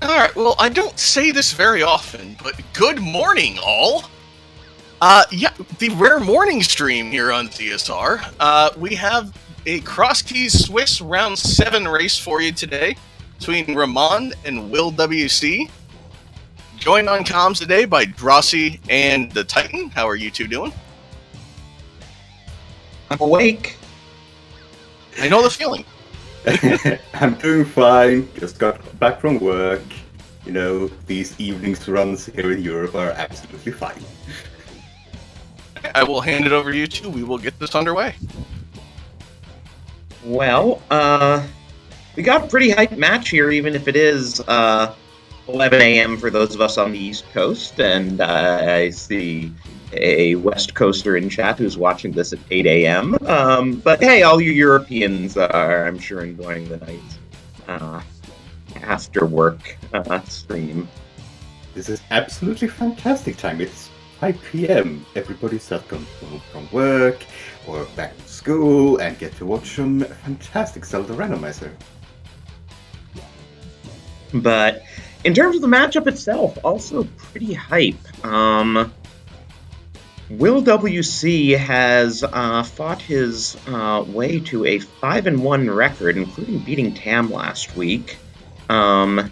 Alright, well, I don't say this very often, but good morning, all! Yeah, the rare morning stream here on TSR. We have a Crosskeys Swiss Round 7 race for you today between Ramond and willwc. Joined on comms today by Drossi and the Titan. How are you two doing? I'm awake. I know the feeling. I'm doing fine. Just got back from work. You know, these evenings runs here in Europe are absolutely fine. I will hand it over to you two. We will get this underway. Well, we got a pretty hyped match here, even if it is 11 a.m. for those of us on the East Coast, and I see a West Coaster in chat who's watching this at 8 a.m. But hey, all you Europeans are, I'm sure, enjoying the night after work stream. This is absolutely fantastic time. It's 5 p.m. Everybody's just come home from work or back to school and get to watch some fantastic Zelda randomizer. But in terms of the matchup itself, also pretty hype. willwc has fought his way to a 5-1 record, including beating Tam last week. And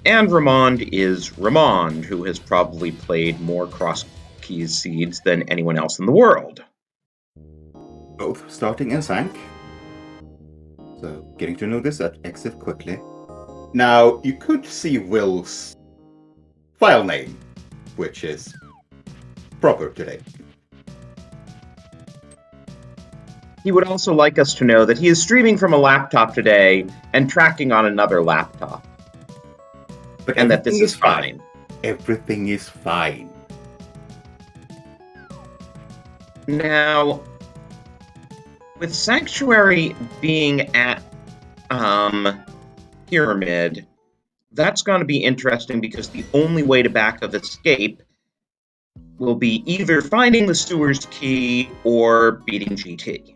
Ramond is Ramond, who has probably played more Crosskeys seeds than anyone else in the world. Both starting in Sank. So getting to know this at exit quickly. Now, you could see Will's file name, which is proper today. He would also like us to know that he is streaming from a laptop today and tracking on another laptop. But And that this is fine. Everything is fine. Now, with Sanctuary being at Pyramid, that's going to be interesting because the only way to back of escape will be either finding the Stewart's Key or beating GT.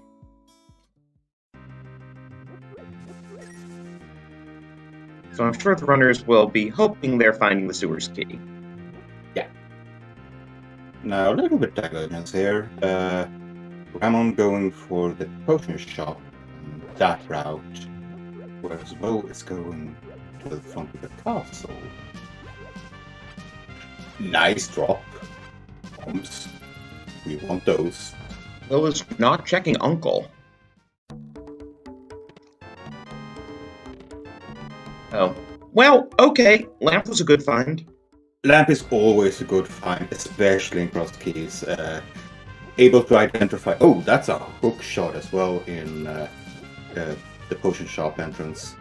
So I'm sure the runners will be hoping they're finding the Stewart's Key. Yeah. Now, a little bit divergence here. Ramond going for the potion shop, that route, whereas Will is going to the front of the castle. Nice drop. Bombs. We want those. Will is not checking Uncle. Oh. Well, okay. Lamp was a good find. Lamp is always a good find, especially in Crosskeys. Able to identify... Oh, that's a hook shot as well in the potion shop entrance.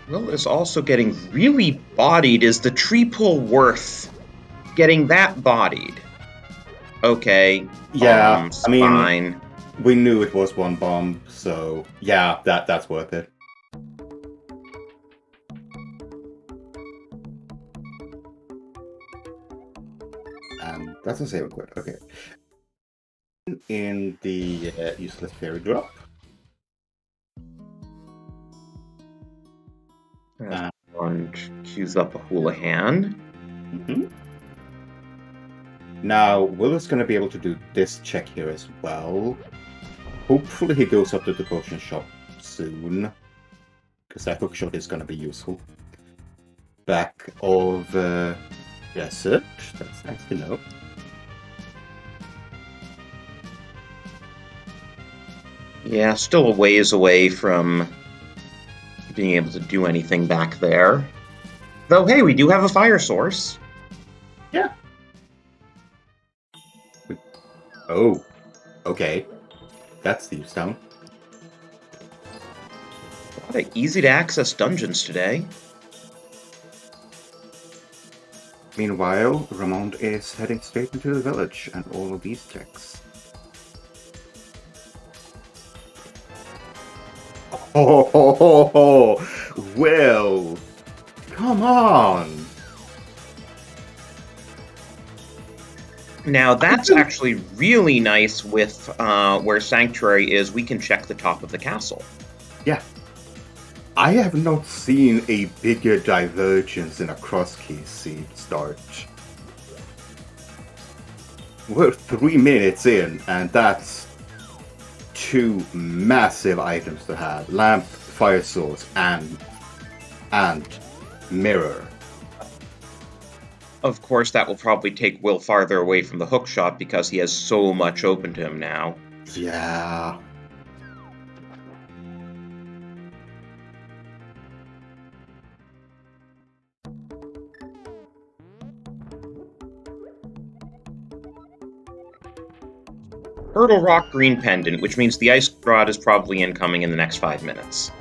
Will is also getting really bodied. Is the tree pull worth getting that bodied? Okay. Yeah, I mean... Fine. We knew it was one bomb, so yeah, that's worth it. And that's a save quit. Okay. In the useless fairy drop. One cues up a Houlihan. Mm-hmm. Now, Will is going to be able to do this check here as well. Hopefully he goes up to the potion shop soon, because that hook shot is going to be useful. Back of Desert, that's nice to know. Yeah, still a ways away from being able to do anything back there. Though, hey, we do have a fire source. Yeah. Oh, okay. That's the stone. A lot of easy-to-access dungeons today. Meanwhile, Ramond is heading straight into the village and all of these checks. Oh, Will! Come on! Now, that's actually really nice with where Sanctuary is. We can check the top of the castle. Yeah. I have not seen a bigger divergence in a Crosskeys seed start. We're 3 minutes in, and that's 2 massive items to have. Lamp, fire source, and mirror. Of course, that will probably take Will farther away from the hook shot because he has so much open to him now. Yeah. Hurdle Rock Green Pendant, which means the Ice Rod is probably incoming in the next 5 minutes.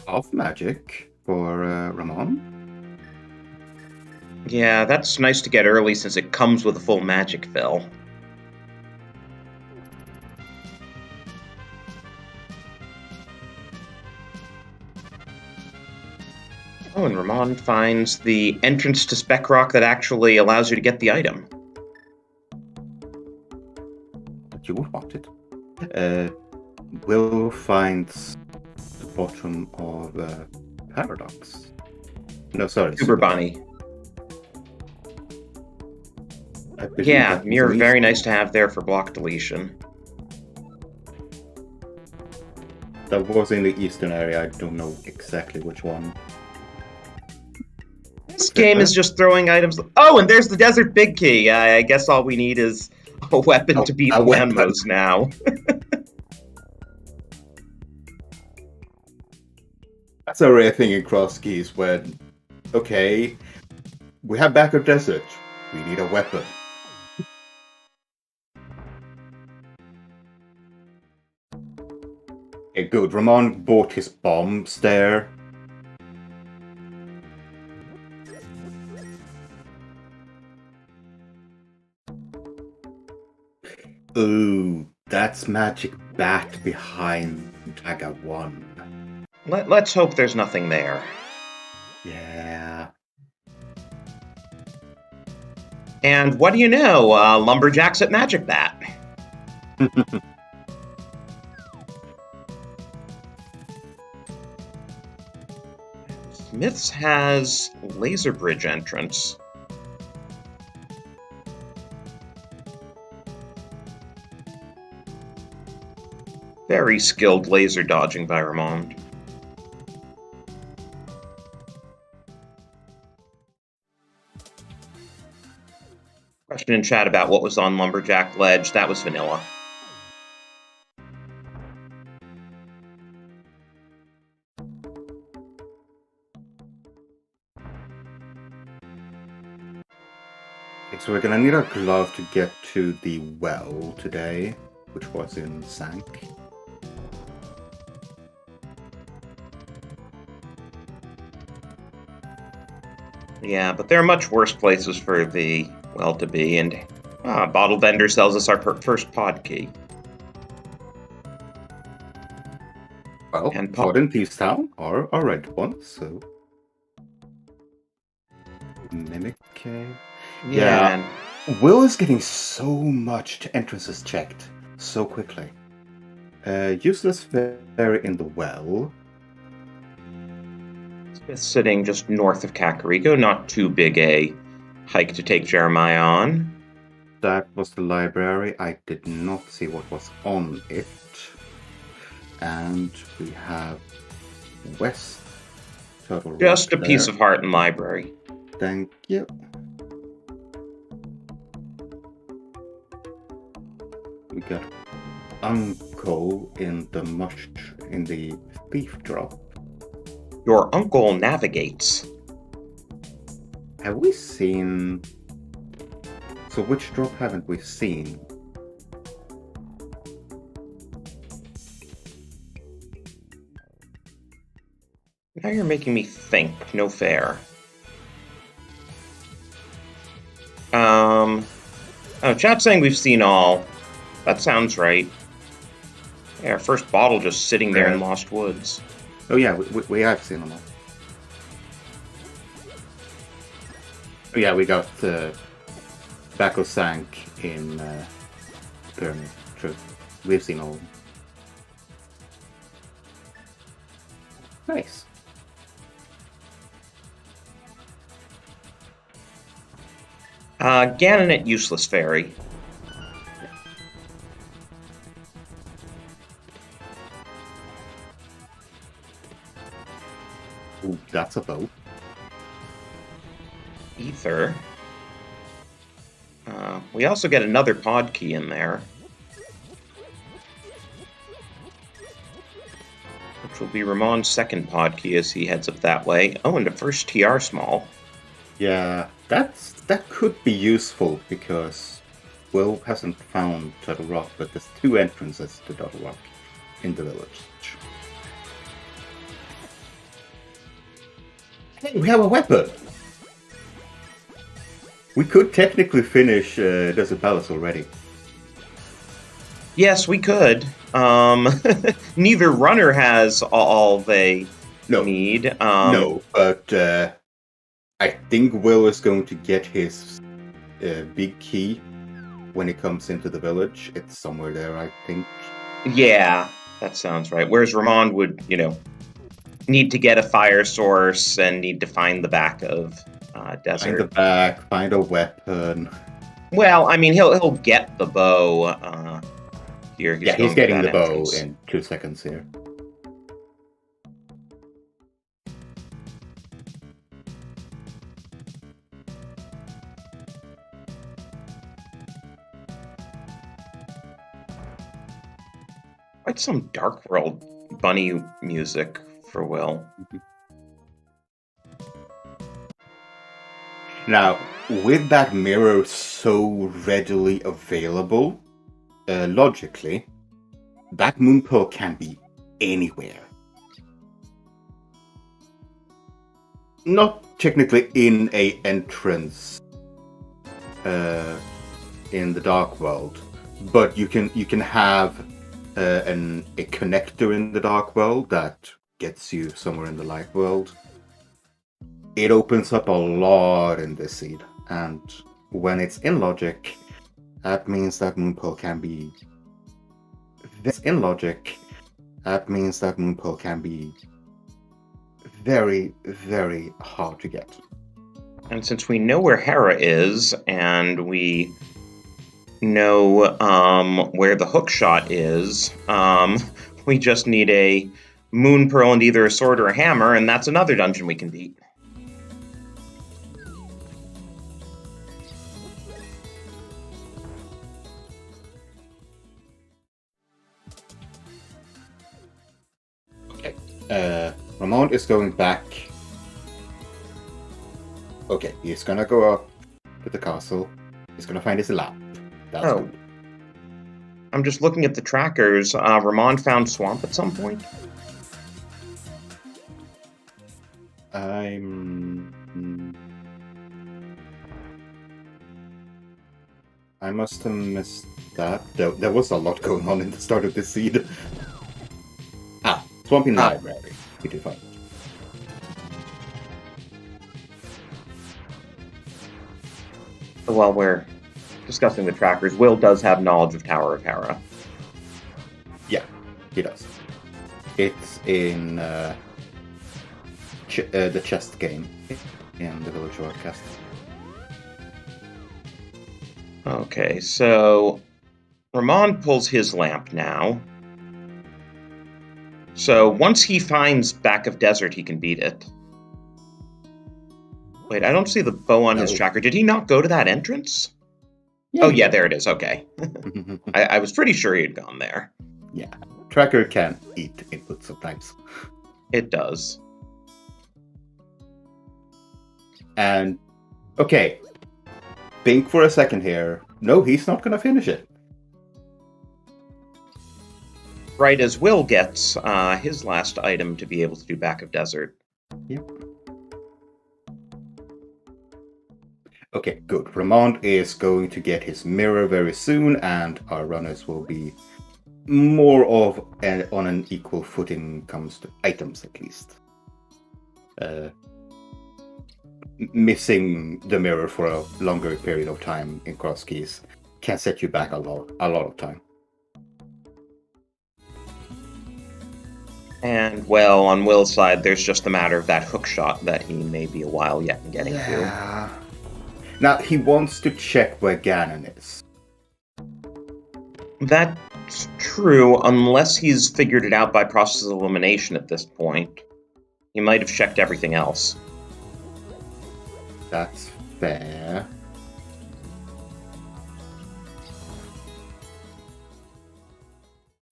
Off magic for Ramond. Yeah, that's nice to get early since it comes with a full magic fill. Oh, and Ramond finds the entrance to Spec Rock that actually allows you to get the item. That you would want it. Will finds the bottom of Paradox. No, sorry. Super Bunny. I believe Yeah, that was mirror, an very Easter- nice to have there for block deletion. That was in the eastern area. I don't know exactly which one. This game is just throwing items. Oh, and there's the Desert Big Key. I guess all we need is a weapon to beat a weapon. Landmos now. That's a rare thing in Crosskeys when, okay, we have backup desert. We need a weapon. Okay, good. Ramond bought his bombs there. Ooh, that's magic bat behind Taga 1. Let's hope there's nothing there. Yeah. And what do you know? Lumberjacks at Magic Bat. Smith's has Laser Bridge entrance. Very skilled laser dodging by Ramond. Question in chat about what was on Lumberjack Ledge. That was vanilla. Okay, so we're gonna need a glove to get to the well today, which was in Sank. Yeah, but there are much worse places for the well to be, and Bottle Vendor sells us our first pod key. Well, And Pod and Thieves Town are red ones, so... Mimic Cave. Yeah. Will is getting so much entrances checked so quickly. Useless Fairy in the well. Smith's sitting just north of Kakariko, not too big a hike to take Jeremiah on. That was the library. I did not see what was on it. And we have West Turtle Rock Just a there. piece of heart and library. Thank you. We got Uncle in the thief drop. Your uncle navigates. Have we seen? So which drop haven't we seen? Now you're making me think. No fair. Oh, chat's saying we've seen all. That sounds right. Yeah, our first bottle just sitting there in Lost Woods. Oh yeah, we have seen them all. Oh yeah, we got Back sank in Pyramid. True. We've seen all of them. Nice. Ganon at Useless Fairy. Ooh, that's a bow. Ether. We also get another pod key in there, which will be Ramond's second pod key as he heads up that way. Oh, and the first TR small. Yeah, that could be useful because Will hasn't found Turtle Rock, but there's 2 entrances to Turtle Rock in the village. Hey, we have a weapon! We could technically finish Desert Palace already. Yes, we could. Neither runner has all they need. No, but I think Will is going to get his big key when he comes into the village. It's somewhere there, I think. Yeah, that sounds right. Whereas Ramond would, need to get a fire source and need to find the back of desert. Find the back, find a weapon. Well, I mean, he'll get the bow here. He's getting the bow in 2 seconds here. Quite some Dark World bunny music for Will. Now, with that mirror so readily available, logically, that moon pearl can be anywhere. Not technically in a entrance in the Dark World, but you can have a connector in the Dark World that gets you somewhere in the Light World. It opens up a lot in this seed, and when it's in logic, that means that moon pearl can be. This in logic, that means that moon pearl can be very, very hard to get. And since we know where Hera is, and we know where the hook shot is, we just need a moon pearl and either a sword or a hammer, and that's another dungeon we can beat. Ramond is going back. Okay, he's gonna go up to the castle. He's gonna find his lamp. That's good. I'm just looking at the trackers. Ramond found swamp at some point? I must have missed that. There was a lot going on in the start of this seed. Swamp in library. We did find it. While we're discussing the trackers, Will does have knowledge of Tower of Hera. Yeah, he does. It's in the chest game in the Village Broadcast. Okay, so Ramond pulls his lamp now. So once he finds Back of Desert, he can beat it. Wait, I don't see the bow on his tracker. Did he not go to that entrance? Yeah, oh, yeah, there it is. Okay. I was pretty sure he had gone there. Yeah. Tracker can eat input sometimes. It does. And, okay. Think for a second here. No, he's not going to finish it. Right as Will gets his last item to be able to do Back of Desert. Yep. Okay, good. Ramond is going to get his mirror very soon, and our runners will be more of on an equal footing comes to items, at least. missing the mirror for a longer period of time in Crosskeys can set you back a lot of time. And, well, on Will's side, there's just a matter of that hook shot that he may be a while yet in getting to. Now, he wants to check where Ganon is. That's true, unless he's figured it out by process of elimination at this point. He might have checked everything else. That's fair.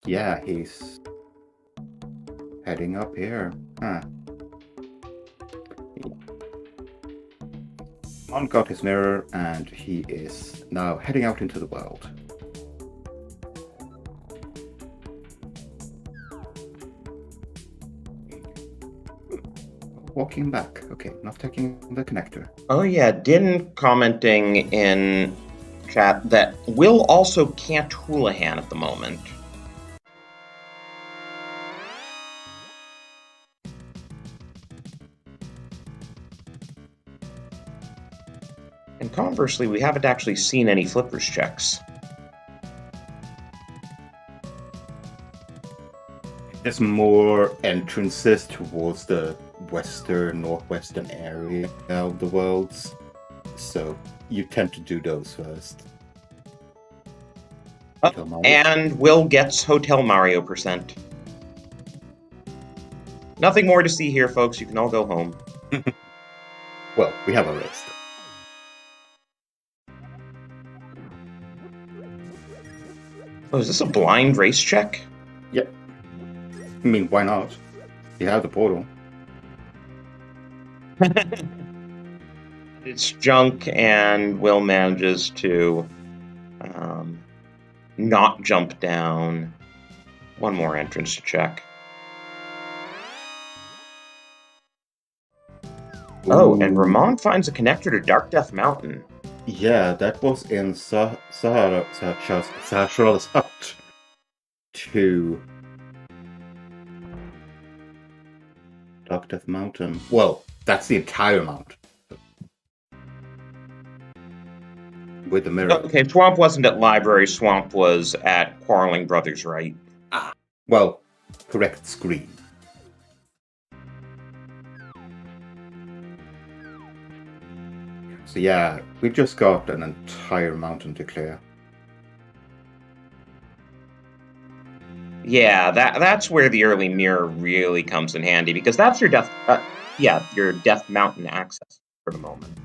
Yeah, he's heading up here. Huh. Ramond got his mirror, and he is now heading out into the world. Walking back. Okay, not taking the connector. Oh yeah, Din commenting in chat that Will also can't Houlihan at the moment. And conversely, we haven't actually seen any flippers checks. There's more entrances towards the northwestern area of the worlds, so you tend to do those first. And Will gets Hotel Mario %. Nothing more to see here, folks. You can all go home. Well, we have a list. Oh, is this a blind race check? Yep. I mean, why not? You have the portal. It's junk, and Will manages to not jump down. One more entrance to check. Ooh. Oh, and Ramond finds a connector to Dark Death Mountain. Yeah, that was in Sahara's hut to Dark Death Mountain. Well, that's the entire mountain. With the mirror. Okay, Swamp wasn't at Library, Swamp was at Quarreling Brothers, right? Ah, well, correct screen. So yeah, we've just got an entire mountain to clear. Yeah, that's where the early mirror really comes in handy, because that's your your Death Mountain access for the moment.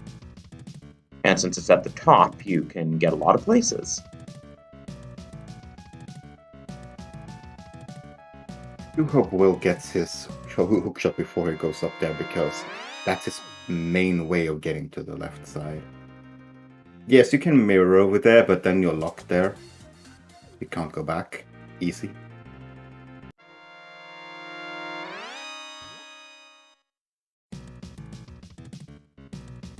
And since it's at the top, you can get a lot of places. I do hope Will gets his hookshot before he goes up there, because that's his main way of getting to the left side. Yes, you can mirror over there, but then you're locked there. You can't go back. Easy.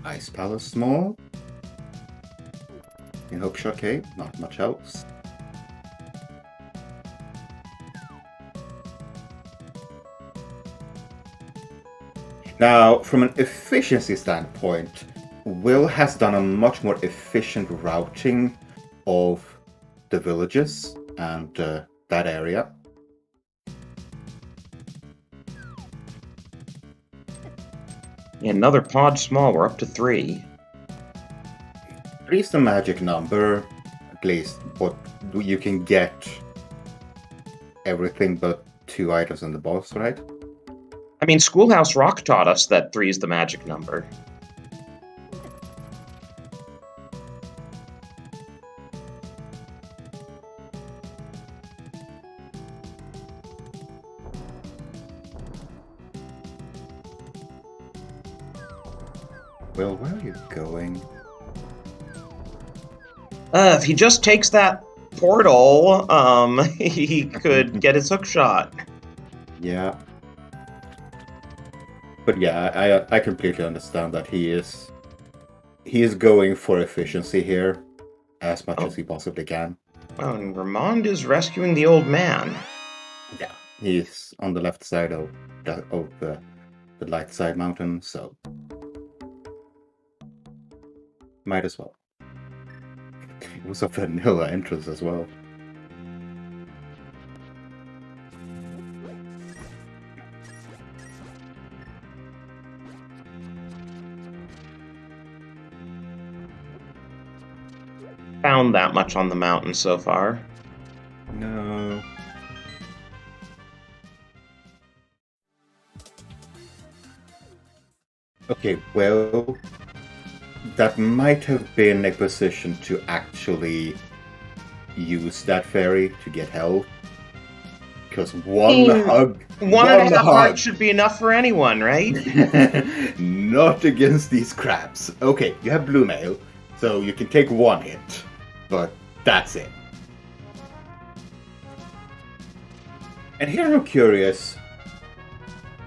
Ice Palace small. In hookshot cave, not much else. Now, from an efficiency standpoint, Will has done a much more efficient routing of the villages and that area. Another pod small, we're up to 3. 3 is the magic number, at least, but you can get everything but 2 items in the boss, right? I mean, Schoolhouse Rock taught us that 3 is the magic number. Well, where are you going? If he just takes that portal, he could get his hookshot. Yeah. But yeah, I completely understand that he is going for efficiency here as much as he possibly can. Oh, and Ramond is rescuing the old man. Yeah, he's on the left side of the light side mountain, so Might as well. It was a vanilla entrance as well. Found that much on the mountain so far. No. Okay, well, that might have been a position to actually use that fairy to get health. Because one hug... One and a half hearts should be enough for anyone, right? Not against these crabs. Okay, you have blue mail, so you can take one hit. But that's it. And here I'm curious.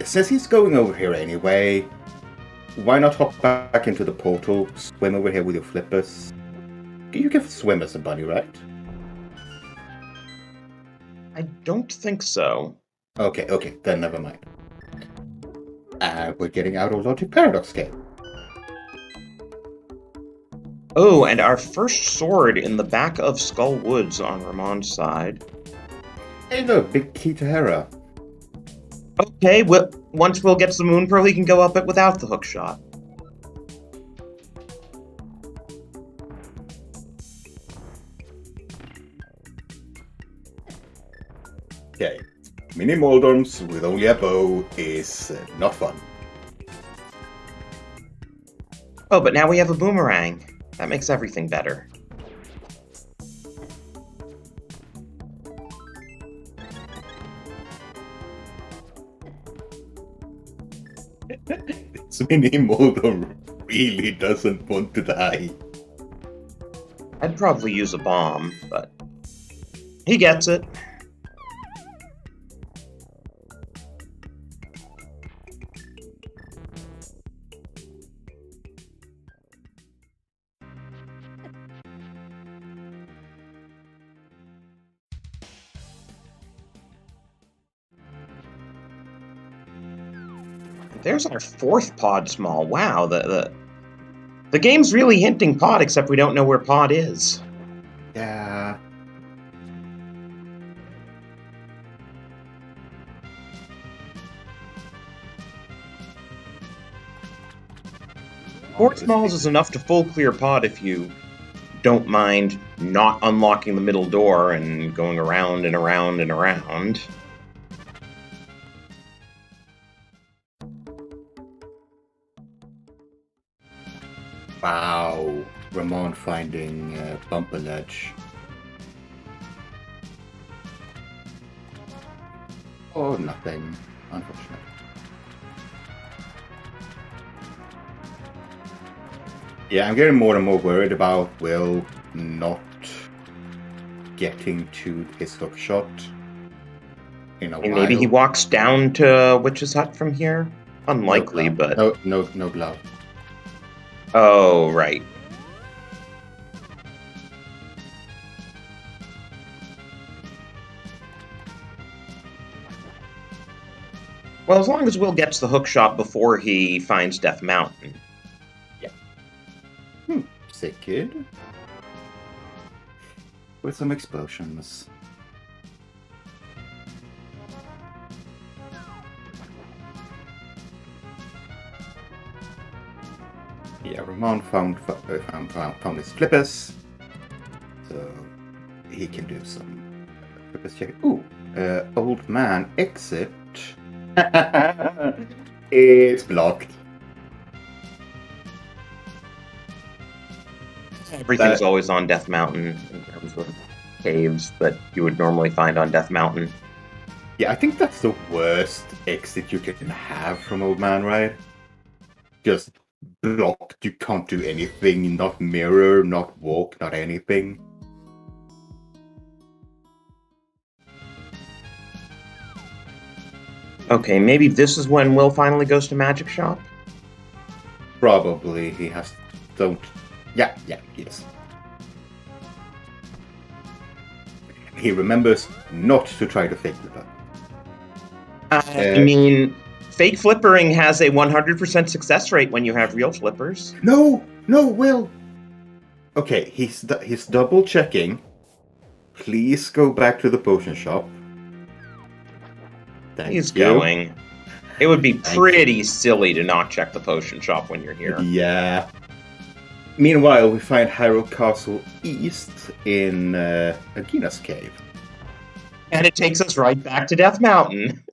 Since he's going over here anyway, why not hop back into the portal, swim over here with your flippers? You can swim as a bunny, right? I don't think so. Okay, then never mind. We're getting out of Logic Paradox game. Oh, and our first sword in the back of Skull Woods on Ramond's side. Hey look, big key to Hera. Okay, well, once Will gets the Moon Pearl, he can go up it without the hook shot. Okay, mini Moldorms with only a bow is not fun. Oh, but now we have a boomerang. That makes everything better. This mini Moldorm really doesn't want to die. I'd probably use a bomb, but he gets it. There's our fourth pod small. Wow, the game's really hinting pod, except we don't know where pod is. Yeah. Four smalls is enough to full clear pod if you don't mind not unlocking the middle door and going around and around and around. Wow, Ramond finding bumper ledge. Oh, nothing. Unfortunate. Yeah, I'm getting more and more worried about Will not getting to his hook shot in a while. Maybe he walks down to Witch's Hut from here? Unlikely, but... No glove. Oh, right. Well, as long as Will gets the hook shot before he finds Death Mountain. Yeah. Sick kid. With some explosions. Yeah, Ramond found his flippers, so he can do some flippers check. Ooh, old man exit. It's blocked. Everything's always on Death Mountain in terms of caves that you would normally find on Death Mountain. Yeah, I think that's the worst exit you can have from Old Man, right? Just blocked, you can't do anything, not mirror, not walk, not anything. Okay, maybe this is when Will finally goes to Magic Shop? Probably, he has... Yeah, yes. He remembers not to try to fake flipper. I mean, fake flippering has a 100% success rate when you have real flippers. No, Will! Okay, he's double checking. Please go back to the potion shop. Thank He's you. going. It would be Thank pretty silly to not check the potion shop when you're here. Yeah. Meanwhile, we find Hyrule Castle East in Agina's Cave. And it takes us right back to Death Mountain.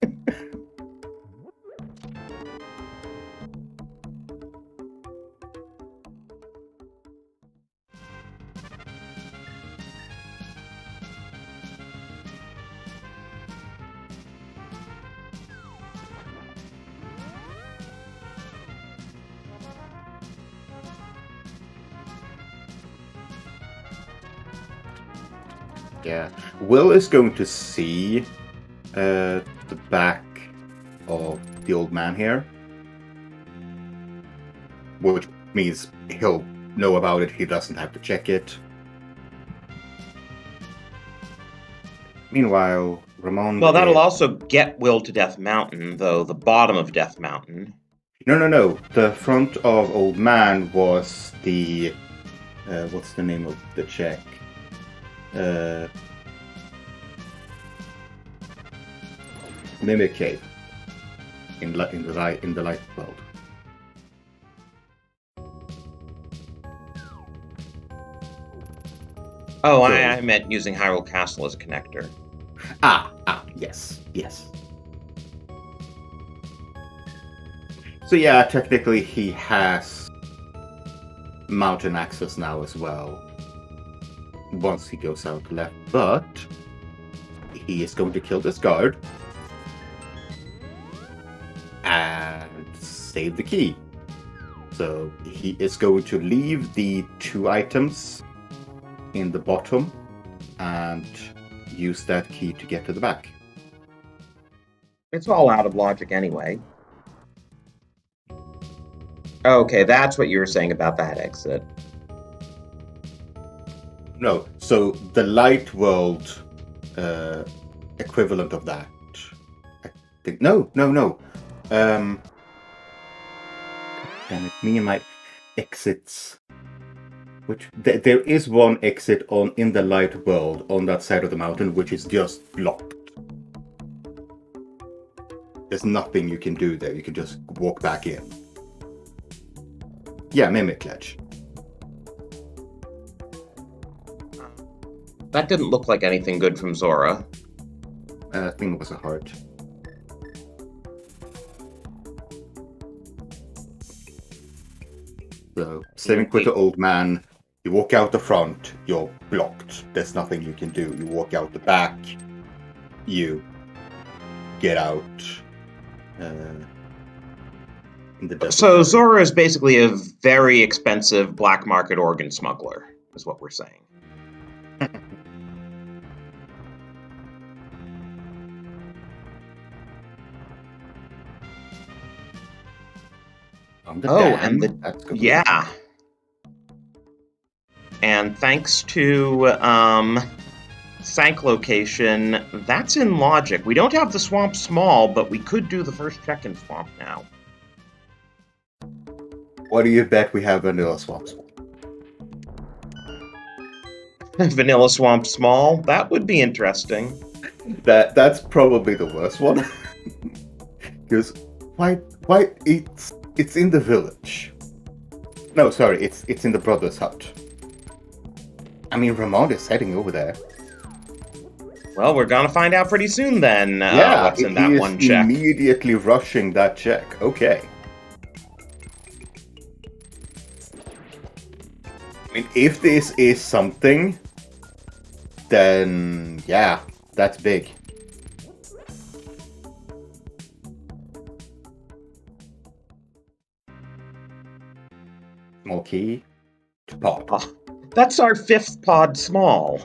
Yeah. Will is going to see the back of the old man here. Which means he'll know about it, he doesn't have to check it. Meanwhile, Ramond. Well, that'll also get Will to Death Mountain, though the bottom of Death Mountain. No. The front of Old Man was the... what's the name of the check? Mimic Cave. In the light world. Oh, I meant using Hyrule Castle as a connector. Yes. So yeah, technically he has mountain access now as well. Once he goes out left, but he is going to kill this guard and save the key. So he is going to leave the 2 items in the bottom and use that key to get to the back. It's all out of logic anyway. Okay, that's what you were saying about that exit. No, so the light world equivalent of that. I think no. Damn it, me and my exits. Which there is one exit in the light world on that side of the mountain, which is just blocked. There's nothing you can do there. You can just walk back in. Yeah, Mimic Ledge. That didn't look like anything good from Zora. I think it was a heart. So, saving with the old man, you walk out the front, you're blocked. There's nothing you can do. You walk out the back, you get out. In the desert So area. Zora is basically a very expensive black market organ smuggler, is what we're saying. Yeah. And thanks to Sank location, that's in logic. We don't have the swamp small, but we could do the first check in swamp now. What do you bet we have Vanilla Swamp? Vanilla swamp small? That would be interesting. That's probably the worst one. Because why it's in the village. No, sorry, it's in the brother's hut. I mean, Ramond is heading over there. Well, we're gonna find out pretty soon then. What's in that one check? Immediately rushing that check. Okay. I mean, if this is something, then yeah, that's big. Small key to pod. Oh, that's our 5th pod small.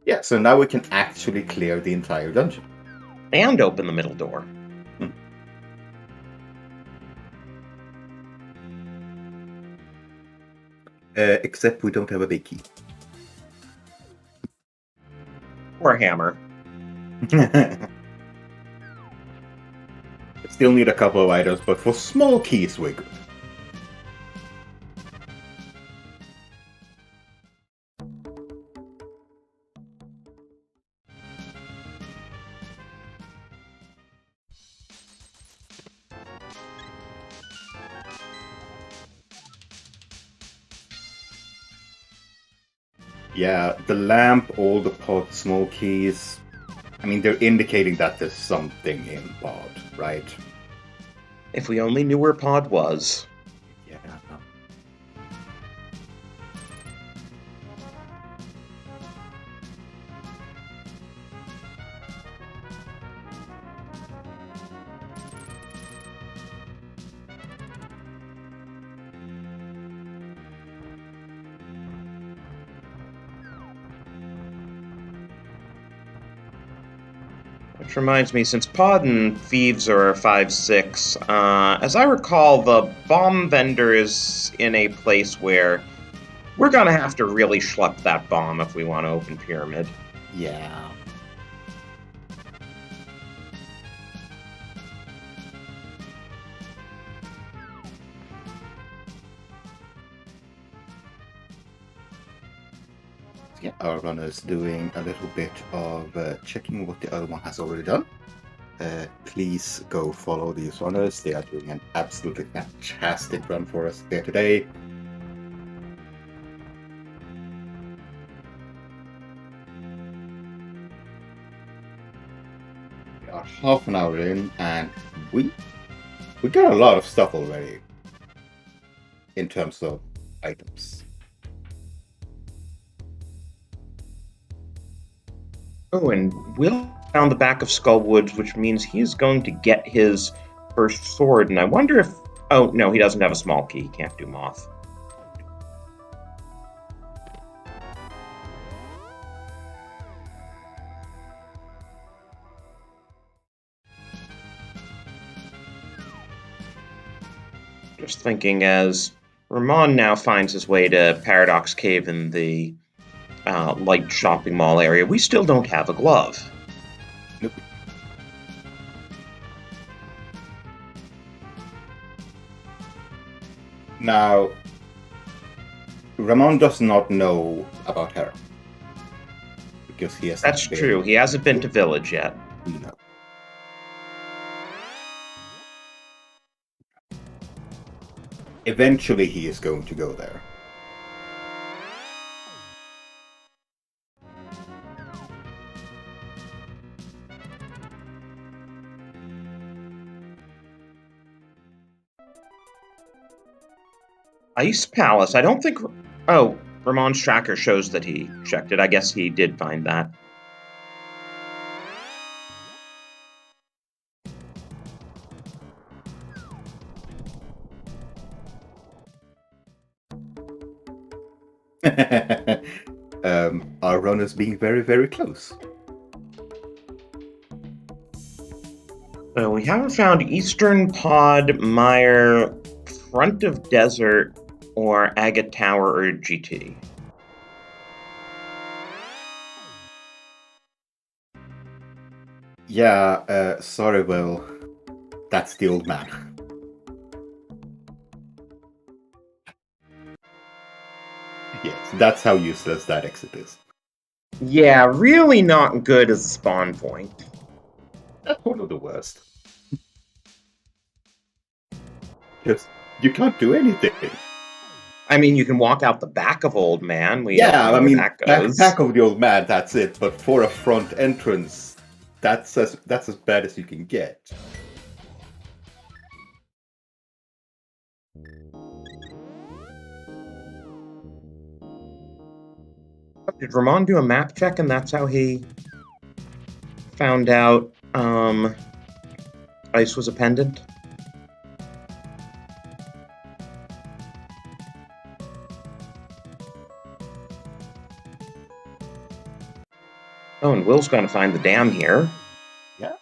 Yeah, so now we can actually clear the entire dungeon. And open the middle door. Except we don't have a big key. Or hammer. Still need a couple of items, but for small keys we're good. Yeah, the lamp, all the pod smokies. I mean, they're indicating that there's something in pod, right? If we only knew where pod was. Yeah. Which reminds me, since pod and thieves are 5-6, as I recall, the bomb vendor is in a place where we're gonna have to really schlepp that bomb if we want to open Pyramid. Yeah. Yeah, our runner's doing a little bit of checking what the other one has already done. Please go follow these runners. They are doing an absolutely fantastic run for us here today. We are half an hour in, and we got a lot of stuff already in terms of items. Oh, and Will found the back of Skullwoods, which means he's going to get his first sword. And I wonder if... Oh, no, he doesn't have a small key. He can't do Moth. Just thinking as Ramond now finds his way to Paradox Cave in the light shopping mall area, we still don't have a glove. Nope. Now, Ramond does not know about Hera. Because he has That's true. He hasn't been to Village yet. No. Eventually he is going to go there. Ice Palace. I don't think... Oh, Ramon's tracker shows that he checked it. I guess he did find that. Our runner's being very, very close. So we haven't found Eastern Pod, Mire, Front of Desert, or Agate Tower or GT. Yeah, sorry, Will. That's the old man. Yes, that's how useless that exit is. Yeah, really not good as a spawn point. That's one of the worst. Just, you can't do anything. I mean, you can walk out the back of Old Man. We Yeah, don't know I where mean, that goes. back of the old man, that's it. But for a front entrance, that's as bad as you can get. Did Ramon do a map check and that's how he found out Ice was a pendant? Oh, and Will's going to find the dam here. Yeah.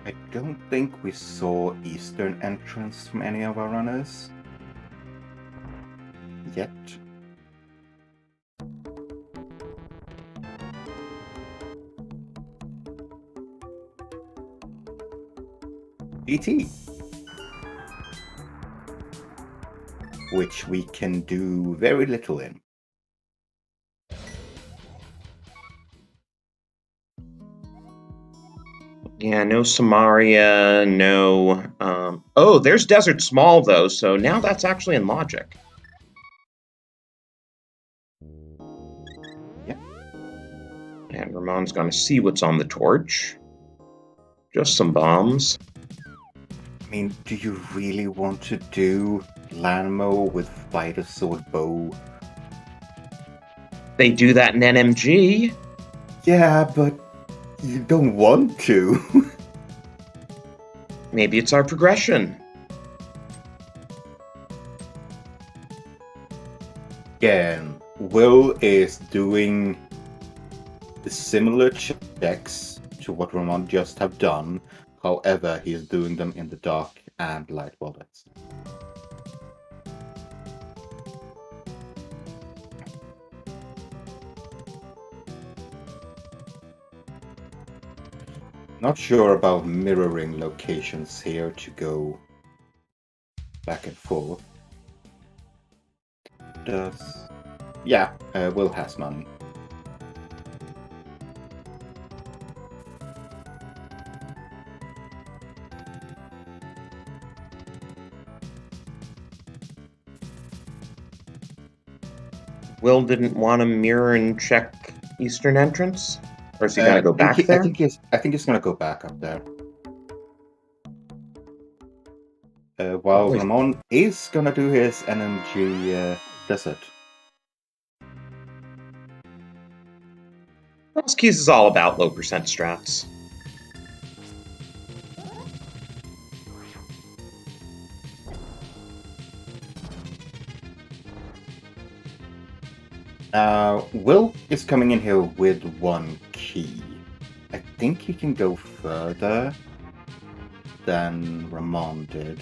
I don't think we saw eastern entrance from any of our runners yet. ET, which we can do very little in. Yeah, no Samaria, no... oh, there's Desert Small, though, so now that's actually in logic. Yep. And Ramon's gonna see what's on the torch. Just some bombs. I mean, do you really want to do Lanmo with Fighter Sword Bow? They do that in NMG. Yeah, but you don't want to. Maybe it's our progression. Again, Will is doing the similar checks to what Ramond just have done. However, he is doing them in the dark and light bullets. Not sure about mirroring locations here to go back and forth. Yeah, Will has money. Will didn't want to mirror and check Eastern entrance? Or is he gonna go back there? I think he's gonna go back up there. While Oh, Ramon is gonna do his NMG desert. Crosskeys is all about low percent strats. Will is coming in here with one key. I think he can go further than Ramon did.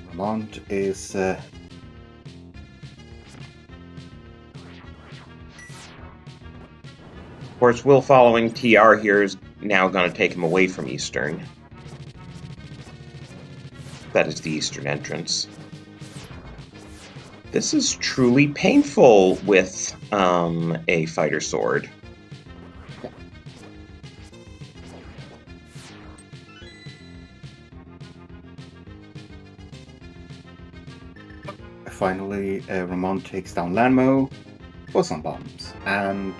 Ramon is... Of course, Will following TR here is now going to take him away from Eastern. That is the Eastern entrance. This is truly painful with a fighter sword. Finally, Ramon takes down Lanmo for some bombs. And...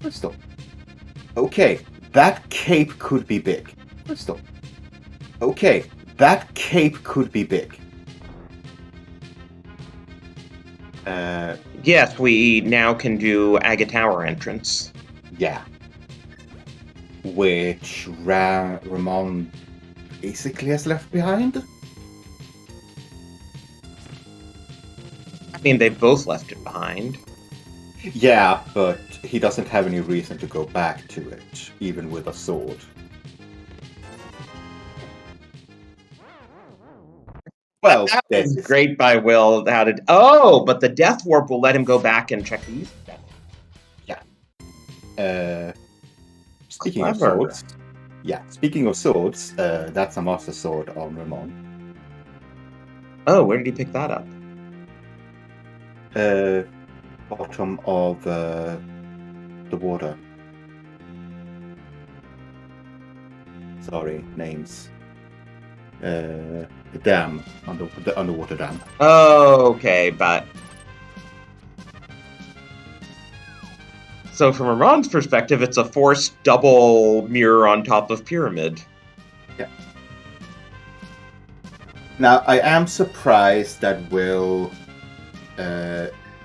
Crystal. Okay, that cape could be big. Crystal. Okay, that cape could be big. Yes, we now can do Aga Tower entrance. Yeah. Which Ramon basically has left behind. I mean, they both left it behind. Yeah, but he doesn't have any reason to go back to it, even with a sword. Well, that was great by Will. Oh, but the Death Warp will let him go back and check these. Yeah. Speaking of swords. Yeah, speaking of swords, that's a Master Sword on Ramon. Oh, where did he pick that up? Bottom of the water. Sorry, names. The dam, the underwater dam. Oh, okay, but... So from Ramon's perspective, it's a forced double mirror on top of pyramid. Yeah. Now, I am surprised that Will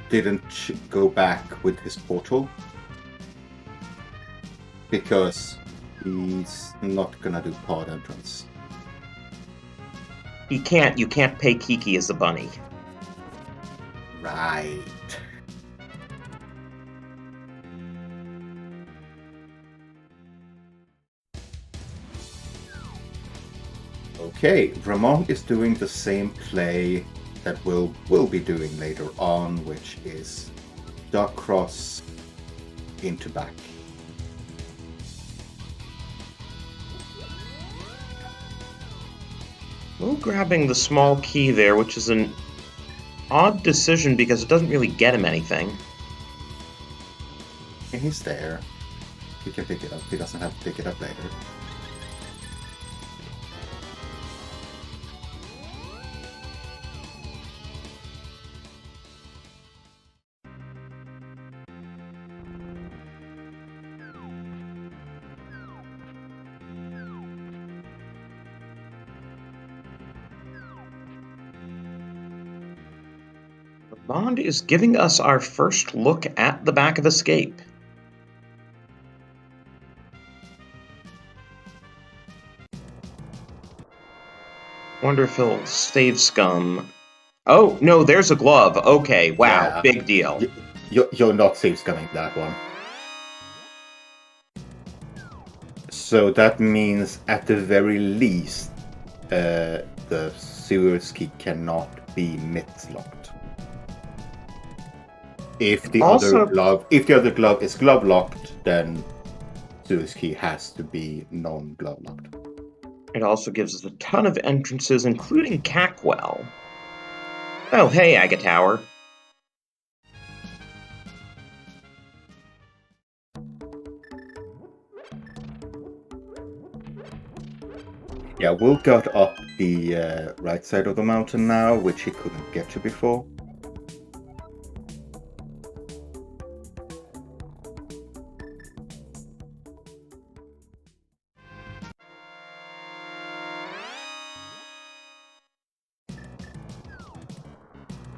didn't go back with his portal. Because he's not gonna do pod entrance. You can't pay Kiki as a bunny. Right. Okay, Ramon is doing the same play that will be doing later on, which is Dark Cross into back. Will grabbing the small key there, which is an odd decision because it doesn't really get him anything. he's there. He can pick it up. He doesn't have to pick it up later. Ramond is giving us our first look at the back of Escape. Wonder if he'll save scum. Oh, no, there's a glove. Okay, wow, Yeah. big deal. You're not safe scumming that one. So that means, at the very least, the sewers key cannot be myth-locked. If the other glove is glove-locked, then sewers key has to be non-glove locked. It also gives us a ton of entrances, including Cackwell. Oh, hey, Agatower. Yeah, Will got up the right side of the mountain now, which he couldn't get to before.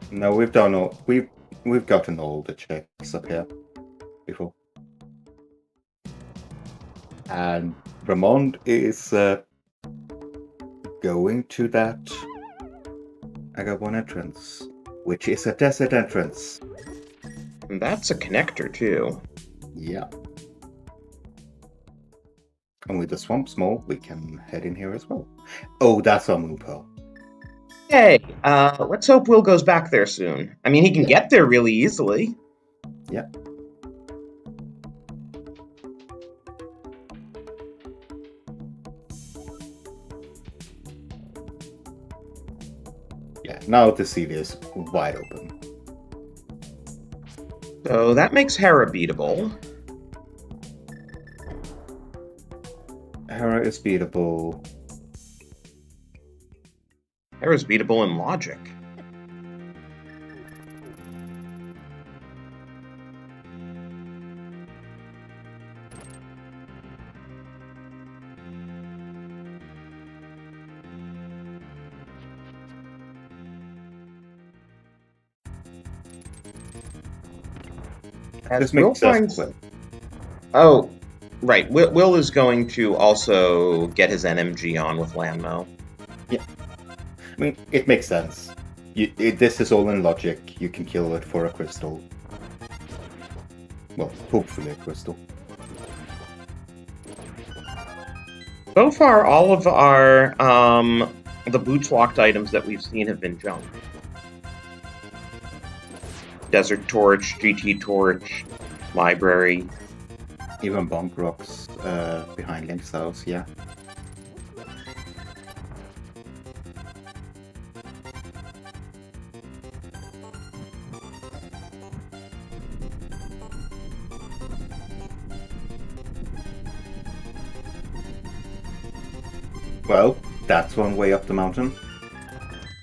No, we've gotten all the checks up here before. And Ramond is going to that. I got one entrance, which is a desert entrance. And that's a connector, too. Yeah. And with the swamp small, we can head in here as well. Oh, that's our moon pearl. Hey, let's hope Will goes back there soon. I mean, he can get there really easily. Yeah. Yeah, now the city is wide open. So that makes Hera beatable. Hera is beatable. Hera's beatable in logic. This makes sense. Oh, right. Will is going to also get his NMG on with Landmo. Yeah. I mean, it makes sense. This is all in logic. You can kill it for a crystal. Well, hopefully a crystal. So far, all of our the boots locked items that we've seen have been junk. Desert Torch, GT Torch, Library. Even Bonk Rocks behind Link's house, yeah. Well, that's one way up the mountain.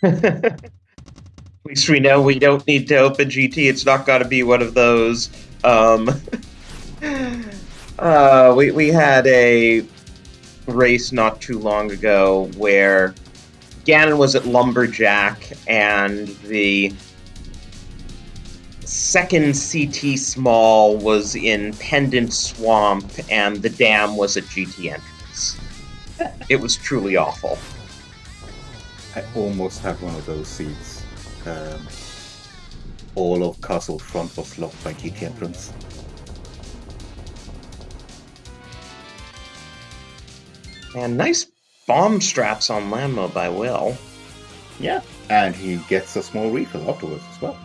At least we know we don't need to open GT. It's not got to be one of those. We had a race not too long ago where Ganon was at Lumberjack and the second CT Small was in Pendant Swamp and the dam was at GT Entrance. It was truly awful. I almost have one of those seats. All of Castle Front was locked by GT Entrance. And nice bomb straps on Landmo by Will. Yeah, and he gets a small refill afterwards as well.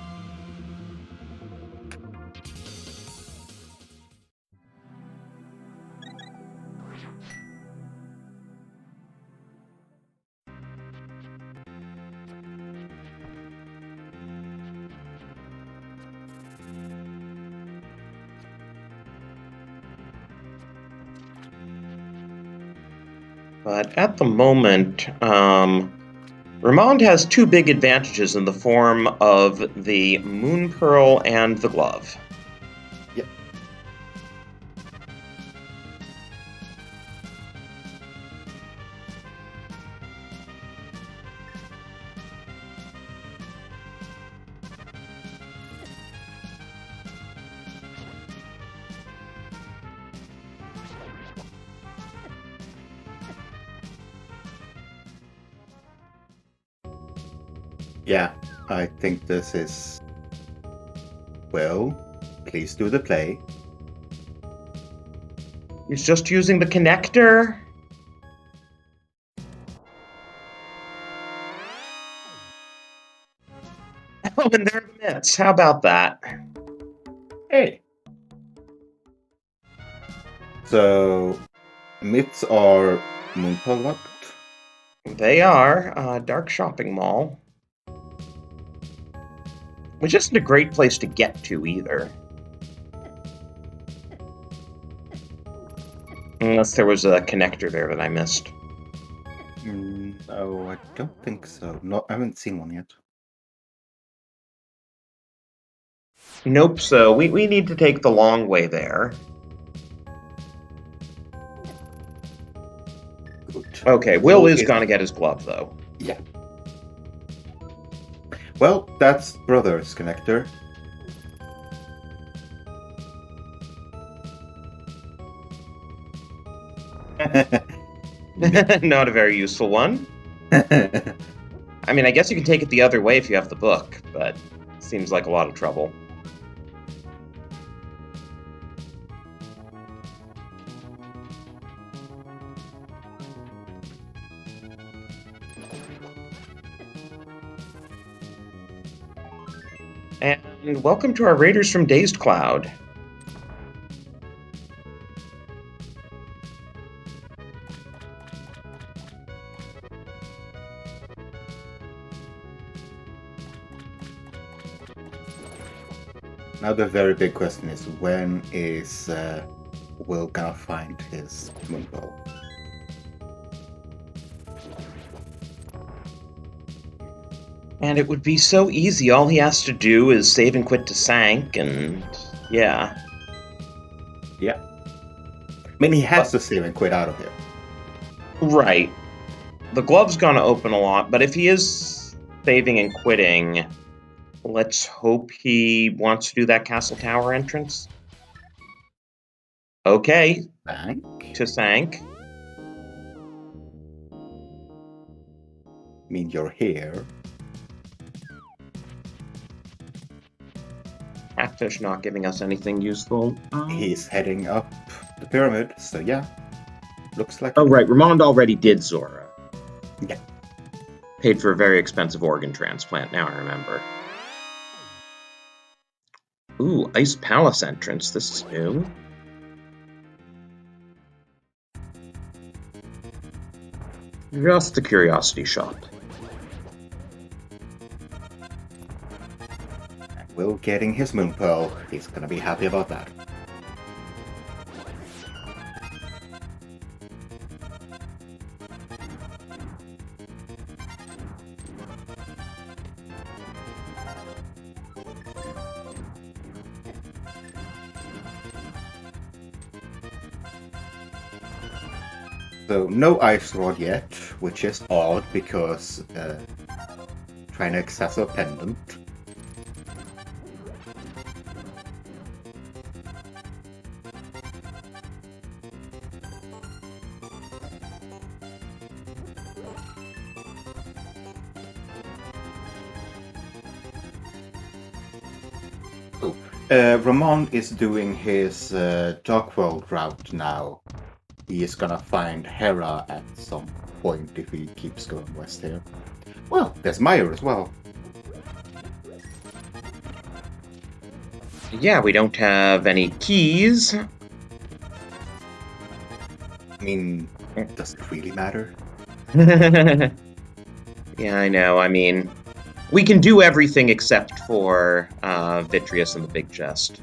But at the moment, Ramond has two big advantages in the form of the Moon Pearl and the glove. Yep. Yeah, I think this is... Well, please do the play. He's just using the connector. Oh, and there are the mitts. How about that? Hey! So, myths are Moonpearl locked. They are. Dark Shopping Mall. Which isn't a great place to get to, either. Unless there was a connector there that I missed. No, I don't think so. No, I haven't seen one yet. Nope, so we need to take the long way there. Good. Okay, Will is gonna get his glove, though. Yeah. Well, that's Brother's connector. Not a very useful one. I mean, I guess you can take it the other way if you have the book, but seems like a lot of trouble. And welcome to our Raiders from Dazed Cloud. Now the very big question is, when is Will gonna find his Moonpearl? And it would be so easy. All he has to do is save and quit to Sank, and yeah. Yeah. I mean, he has to save and quit out of here. Right. The glove's gonna open a lot, but if he is saving and quitting, let's hope he wants to do that Castle Tower entrance. Okay. Sank? To Sank. I mean, you're here. Catfish not giving us anything useful. He's heading up the pyramid, so yeah. Looks like... Oh, right. Ramond already did Zora. Yeah. Paid for a very expensive organ transplant, now I remember. Ooh, Ice Palace entrance. This is new. Just the curiosity shop. Will getting his Moonpearl. He's gonna be happy about that. So, no Ice Rod yet, which is odd because trying to access a pendant. Ramond is doing his Dark World route now. He is gonna find Hera at some point if he keeps going west here. Well, there's Meyer as well. Yeah, we don't have any keys. I mean, does it really matter? Yeah, I know. I mean, we can do everything except for Vitreous and the Big Chest.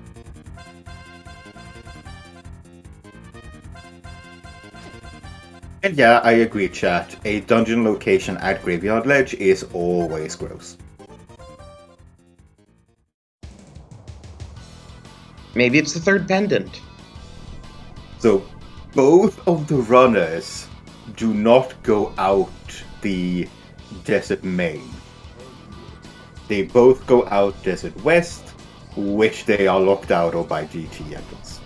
And yeah, I agree, chat. A dungeon location at Graveyard Ledge is always gross. Maybe it's the third pendant. So, both of the runners do not go out the Desert Main. They both go out Desert West, which they are locked out of by GT entrance.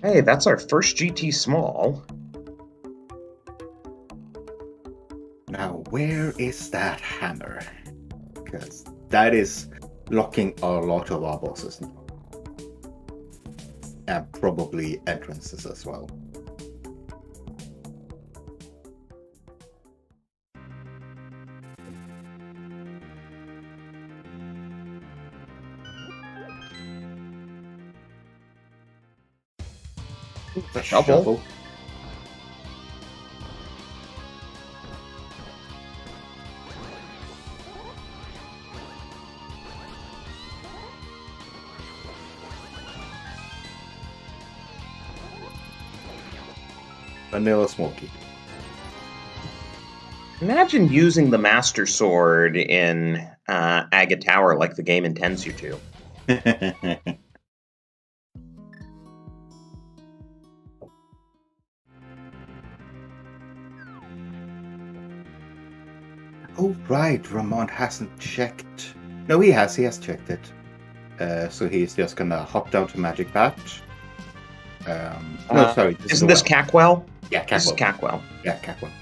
Hey, that's our first GT small. Now, where is that hammer? Because that is locking a lot of our bosses now. And probably entrances as well. The shovel. Vanilla Smoky. Imagine using the Master Sword in Aga Tower like the game intends you to. Oh, right, Ramond hasn't checked. No, he has checked it. So he's just gonna hop down to Magic Patch. No, sorry. Isn't this Cackwell? Yeah, Cackwell. This is Cackwell. Yeah, Cackwell.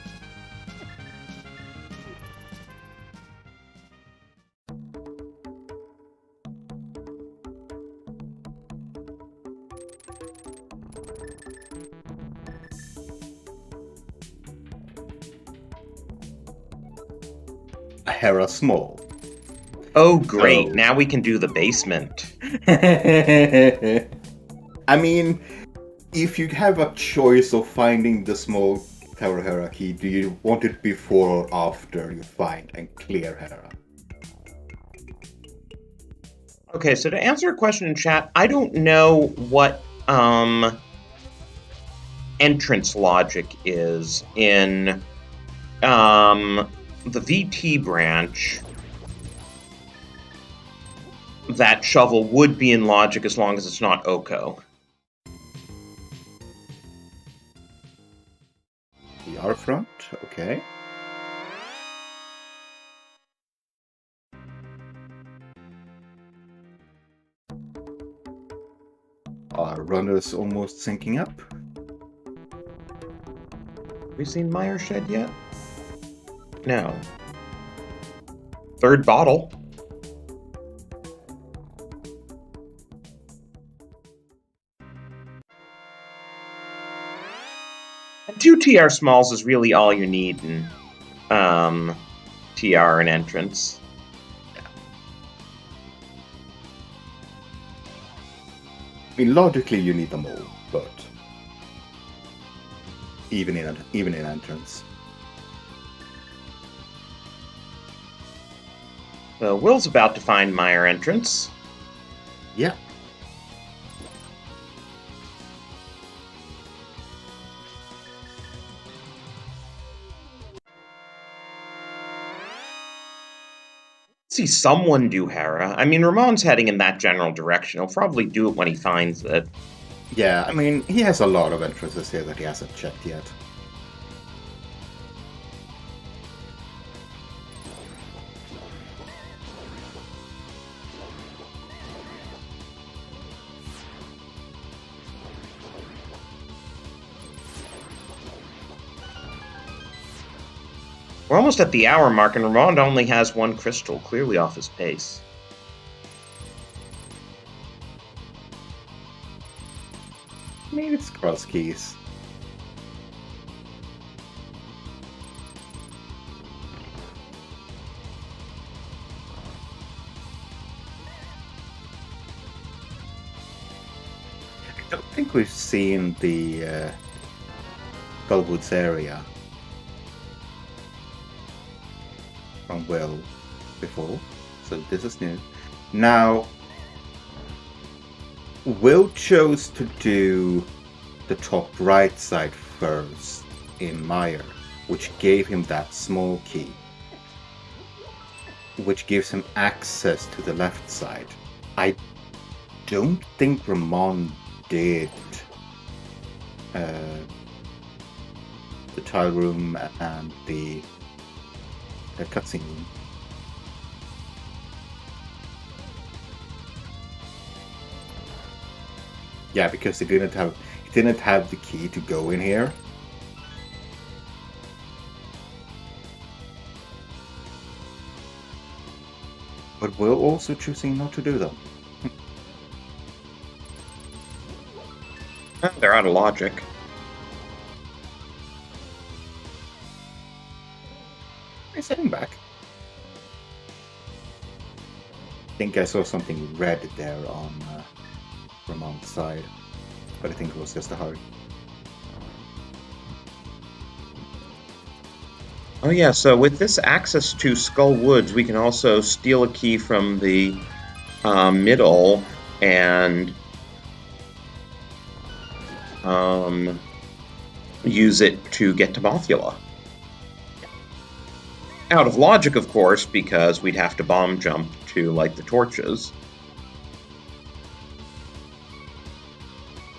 Hera Small. Oh, great. So- Now we can do the basement. I mean, if you have a choice of finding the small tower hierarchy, do you want it before or after you find and clear Hera? Okay, so to answer a question in chat, I don't know what entrance logic is in the VT branch. That shovel would be in logic as long as it's not Oko. PR front, okay. Our runners almost syncing up. Have we seen Meyer Shed yet? No. Third bottle. And 2 TR smalls is really all you need in TR and entrance. I mean, logically you need them all, but even in entrance. So Will's about to find Meyer entrance. Yeah. See someone do Hera. I mean, Ramon's heading in that general direction. He'll probably do it when he finds it. Yeah, I mean, he has a lot of entrances here that he hasn't checked yet. We're almost at the hour mark, and Ramond only has 1 crystal, clearly off his pace. Maybe it's Crosskeys. I think we've seen the Gullwoods area from Will before, so this is new. Now, Will chose to do the top right side first in Mire, which gave him that small key, which gives him access to the left side. I don't think Ramond did the tile room and the cutscene room. Yeah, because he didn't have the key to go in here. But we're also choosing not to do them. They're out of logic. He's heading back. I think I saw something red there on Ramond's side, but I think it was just a heart. Oh yeah, so with this access to Skull Woods, we can also steal a key from the middle and use it to get to Mothula. Out of logic, of course, because we'd have to bomb jump to light the torches.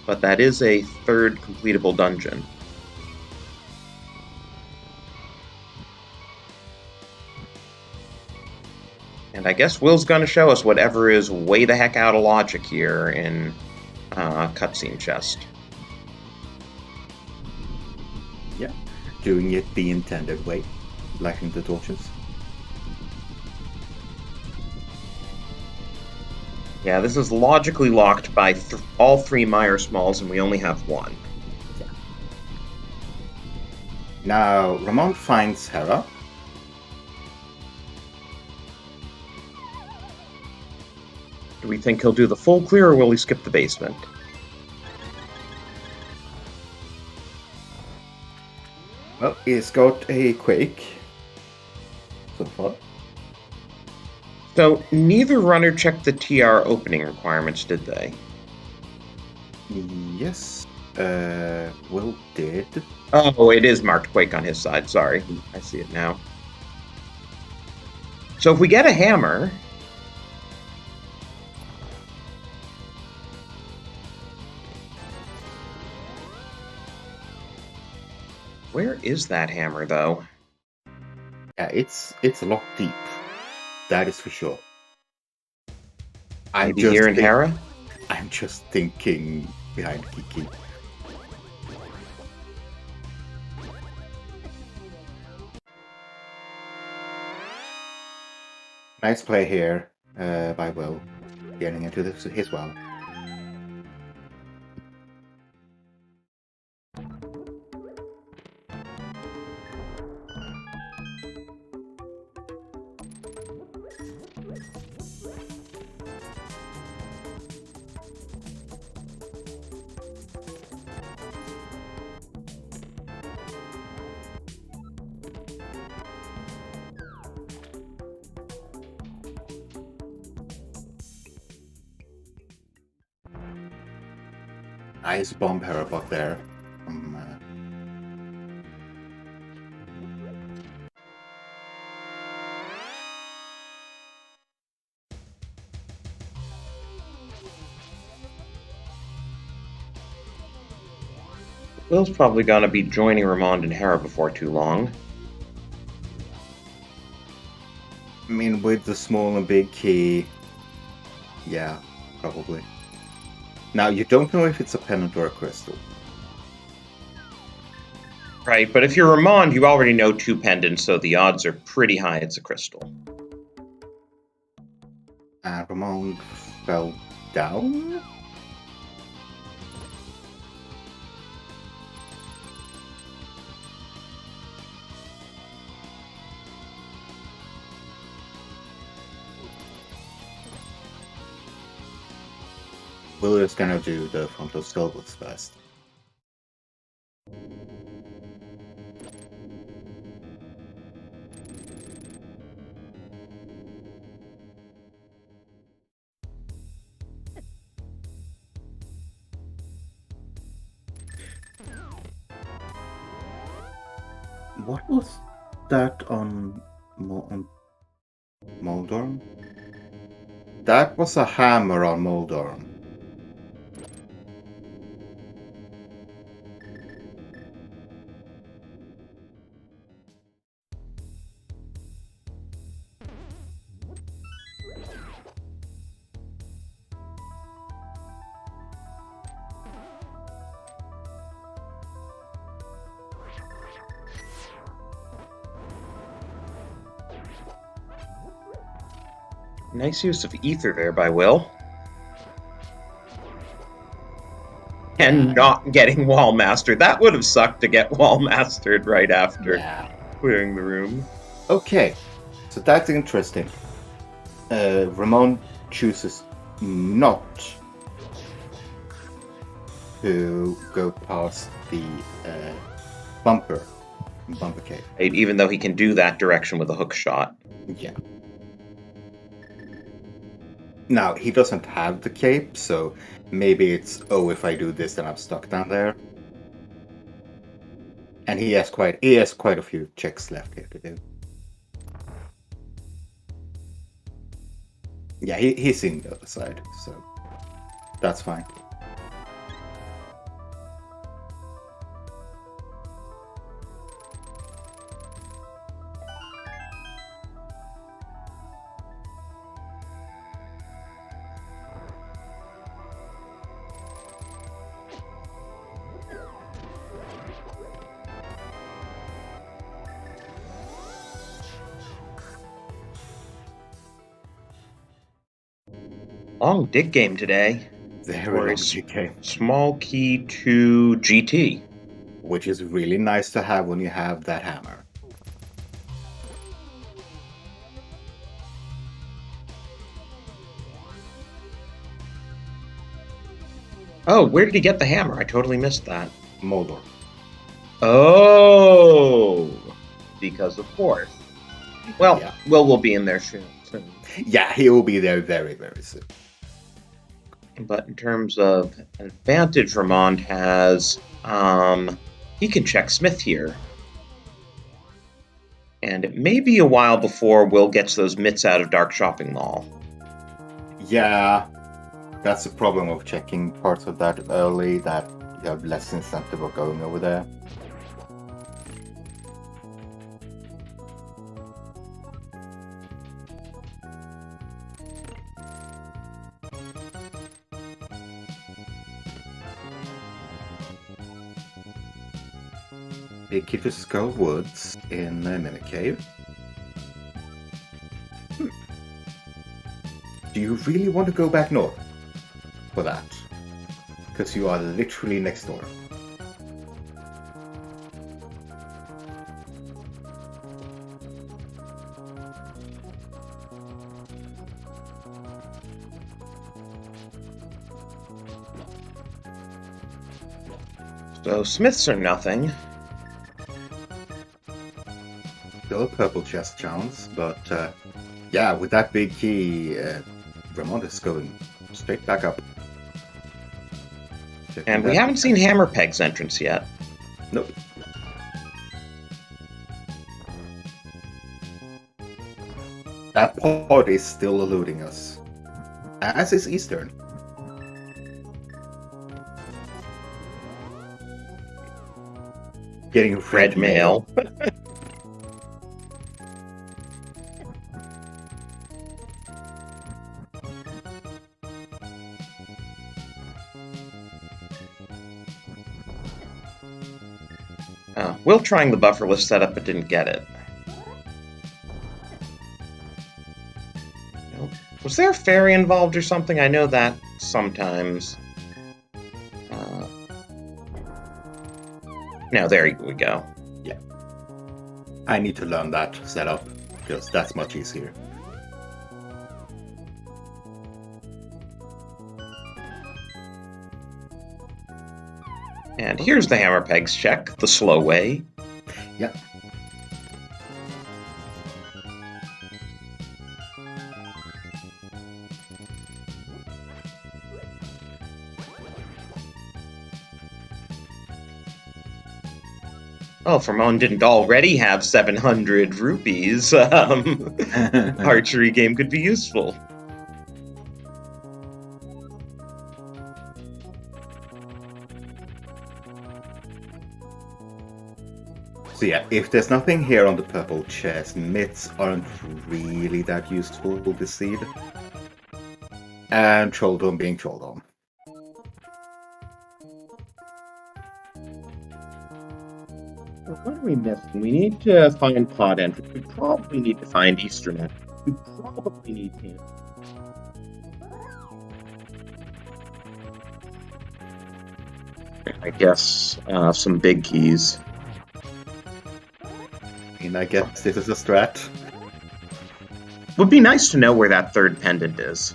But that is a third completable dungeon. And I guess Will's going to show us whatever is way the heck out of logic here in cutscene chest. Yeah, doing it the intended way, lighting the torches. Yeah, this is logically locked by all three Mire Smalls, and we only have one. Yeah. Now, Ramond finds Hera. Do we think he'll do the full clear, or will he skip the basement? Well, he's got a quake so far. So, neither runner checked the TR opening requirements, did they? Yes, Will did. Oh, it is marked Quake on his side, sorry. I see it now. So if we get a hammer... Where is that hammer, though? Yeah, it's a lot deep. That is for sure. Maybe here in Hera? I'm just thinking behind Kiki. Nice play here by Will, getting into his well. Nice bomb parabot there. Will's probably gonna be joining Ramond and Hera before too long. I mean, with the small and big key, yeah, probably. Now, you don't know if it's a pendant or a crystal. Right, but if you're Ramond, you already know two pendants, so the odds are pretty high it's a crystal. Ramond fell down? We're just gonna do the frontal scovels first. What was that on Moldorm? That was a hammer on Moldorm. Nice use of ether there by Will. And not getting wall mastered. That would have sucked to get wall mastered right after clearing the room. Okay, so that's interesting. Ramond chooses not to go past the bumper cave. Right, even though he can do that direction with a hook shot. Yeah. Now, he doesn't have the cape, so maybe it's, oh, if I do this, then I'm stuck down there. And he has quite a few checks left here to do. Yeah, he's seeing the other side, so that's fine. Long dig game today. Very long dig game. Small key to GT. Which is really nice to have when you have that hammer. Oh, where did he get the hammer? I totally missed that. Moldor. Oh, because of course. Well, yeah. Will be in there soon. Yeah, he will be there very, very soon. But in terms of advantage, Ramond has, he can check Smith here. And it may be a while before Will gets those mitts out of Dark Shopping Mall. Yeah, that's the problem of checking parts of that early, that you have less incentive of going over there. Big Kid to Skull Woods in a mini cave. Do you really want to go back north for that? Because you are literally next door. So Smiths are nothing. Still a purple chest chance, but yeah, with that big key, Ramond is going straight back up. And we haven't seen Hammerpeg's entrance yet. Nope. That pod is still eluding us. As is Eastern. Getting red mail. Will trying the bufferless setup, but didn't get it. Was there a fairy involved or something? I know that sometimes. No, there we go. Yeah. I need to learn that setup, because that's much easier. And here's the hammer pegs check, the slow way. Yep. Well, if Ramond didn't already have 700 rupees, archery game could be useful. So yeah, if there's nothing here on the purple chest, mitts aren't really that useful this seed. And Trolldom being Trolldom. What are we missing? We need to find pod entry. We probably need to find Easternet. We probably need to. I guess some big keys. And I guess this is a strat. Would be nice to know where that third pendant is.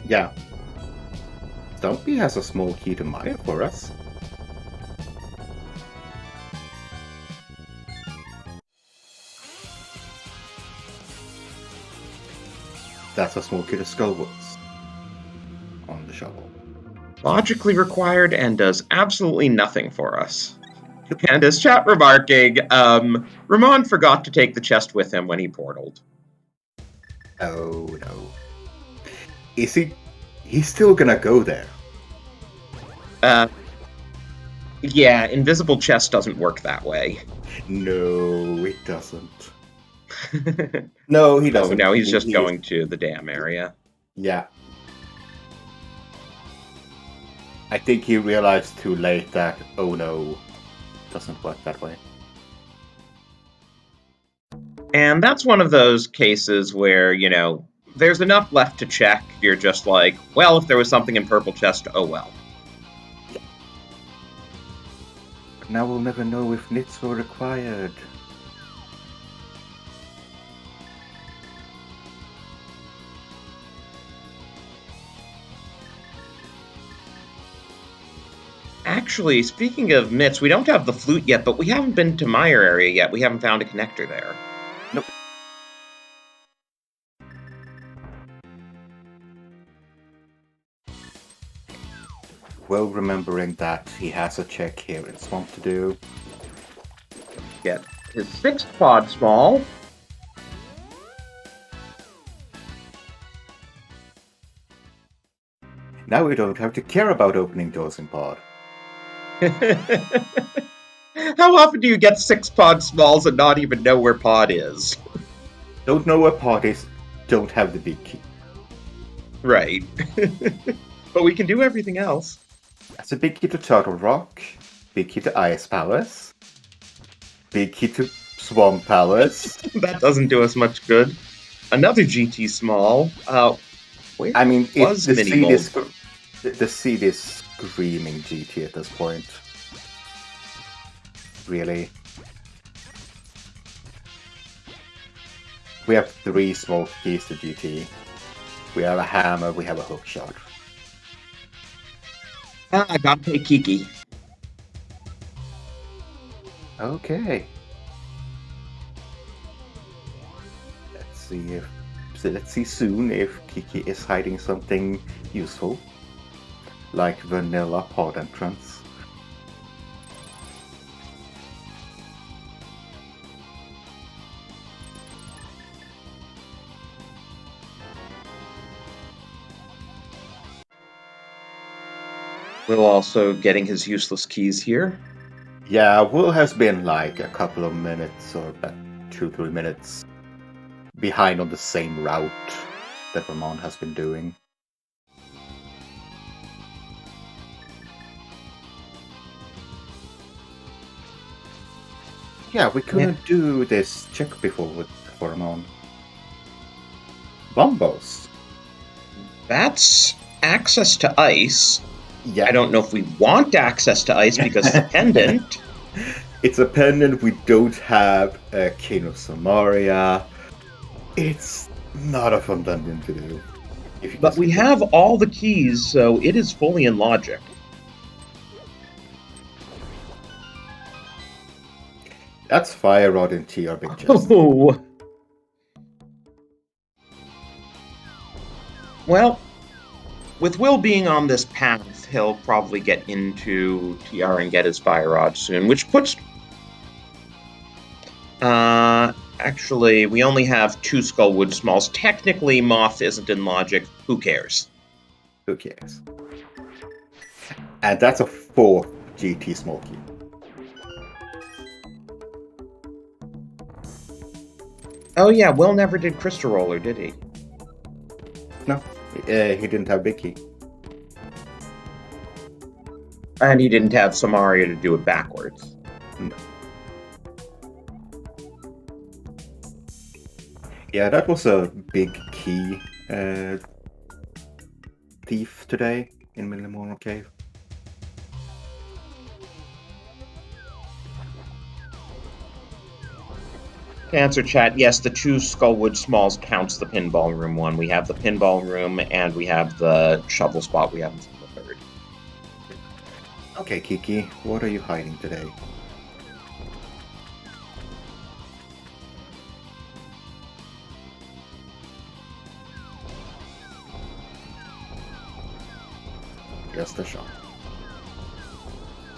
Yeah. Stumpy has a small key to mine for us. That's a small key to Skullwoods on the shovel. Logically required and does absolutely nothing for us. And as chat remarking, Ramond forgot to take the chest with him when he portaled. Oh no. Is he? He's still gonna go there. Yeah, invisible chest doesn't work that way. No, it doesn't. No, he doesn't. No, he's just going to the dam area. Yeah. I think he realized too late that, oh no, it doesn't work that way. And that's one of those cases where, there's enough left to check. You're just like, well, if there was something in purple chest, oh well. Yeah. But now we'll never know if knits were required. Actually, speaking of mitts, we don't have the flute yet, but we haven't been to Meyer area yet. We haven't found a connector there. Nope. Well, remembering that he has a check here in Swamp to do. Get his 6th pod small. Now we don't have to care about opening doors in pod. How often do you get 6 pod smalls and not even know where pod is? Don't know where pod is, don't have the big key. Right. But we can do everything else. That's a big key to Turtle Rock, big key to Ice Palace, big key to Swamp Palace. That doesn't do us much good. Another GT small. Where I mean, was the seed is screaming GT at this point. Really. We have 3 small keys to GT. We have a hammer, we have a hook shot. I gotta pay Kiki. Okay. Let's see soon if Kiki is hiding something useful, like vanilla pod entrance. Will also getting his useless keys here. Yeah, Will has been like a couple of minutes or about 2-3 minutes behind on the same route that Ramond has been doing. Yeah, we couldn't do this check before with Ramond. Bombos. That's access to ice. Yeah. I don't know if we want access to ice because it's a pendant. It's a pendant. We don't have a King of Samaria. It's not a fun dungeon to do. But we have all the keys, so it is fully in logic. That's Fire Rod into your big chest. Oh. Well, with Will being on this path, he'll probably get into TR and get his Fire Rod soon, which puts... actually, we only have 2 Skullwood Smalls. Technically, Moth isn't in Logic. Who cares? Who cares? And that's a 4th GT small key. Oh yeah, Will never did Crystal Roller, did he? No, he didn't have big key. And he didn't have Samaria to do it backwards. No. Yeah, that was a big key thief today in Millimortal Cave. To answer chat, yes, the 2 Skullwood Smalls counts the Pinball Room one. We have the Pinball Room and we have the Shovel Spot. We haven't seen the 3rd. Okay, Kiki, what are you hiding today? Just a shot.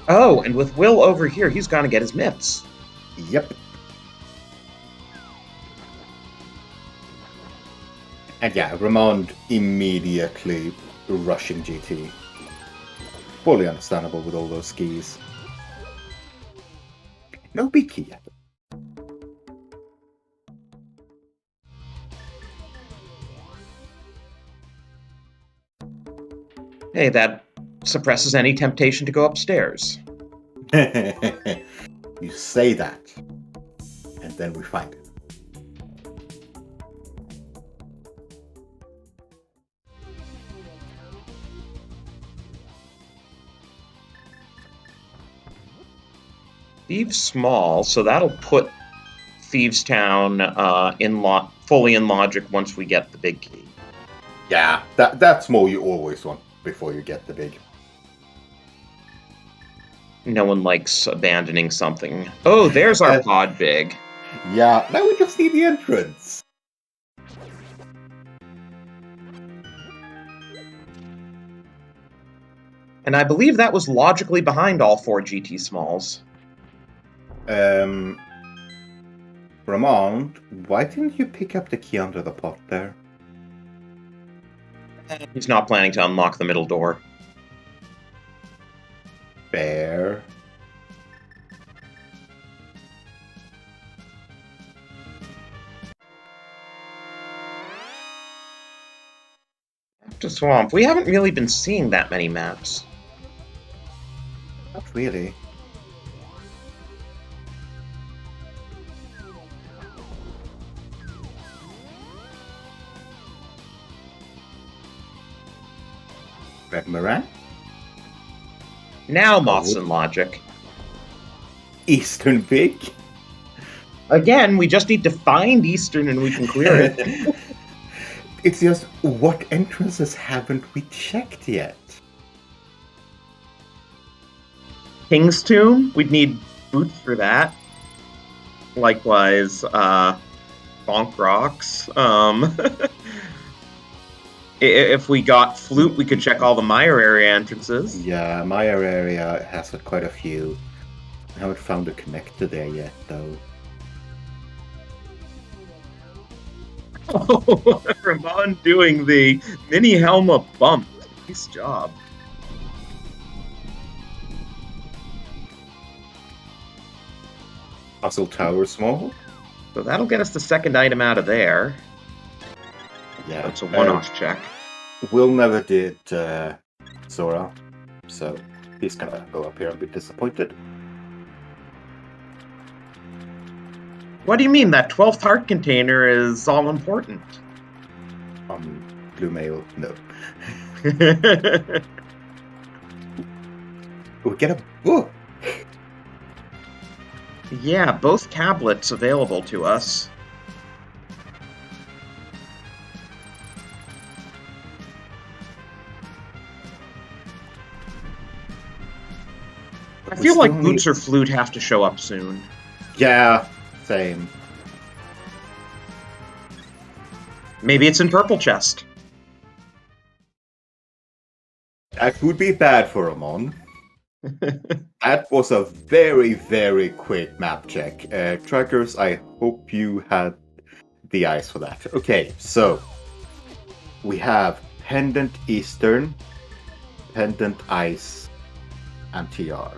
Oh, and with Will over here, he's gonna get his mitts. Yep. And yeah, Ramond immediately rushing GT. Fully understandable with all those skis. No big key yet. Hey, that suppresses any temptation to go upstairs. You say that, and then we find it. Thieves Small, so that'll put Thieves Town fully in Logic once we get the big key. Yeah, that's more you always want before you get the big. No one likes abandoning something. Oh, there's our pod big. Yeah, now we just need the entrance. And I believe that was logically behind all 4 GT Smalls. Ramond, why didn't you pick up the key under the pot there? He's not planning to unlock the middle door. Fair. To Swamp, we haven't really been seeing that many maps. Not really. Red Moran? Now Moths and Logic. Eastern Big? Again, we just need to find Eastern and we can clear it. It's just, what entrances haven't we checked yet? King's Tomb? We'd need boots for that. Likewise, Bonk Rocks. If we got Flute, we could check all the Meyer area entrances. Yeah, Meyer area has quite a few. I haven't found a connector there yet, though. Oh, Ramond doing the mini Helma bump. Nice job. Puzzle Tower Small? So that'll get us the second item out of there. Yeah. That's a one-off check. Will never did Zora, so he's gonna go up here and be disappointed. What do you mean? That 12th heart container is all important. Blue Mail, no. We get a book! Yeah, both tablets available to us. I feel like Boots or Flute have to show up soon. Yeah, same. Maybe it's in purple chest. That would be bad for Ramond. That was a very, very quick map check. Trackers, I hope you had the eyes for that. Okay, so we have Pendant Eastern, Pendant Ice, and TR.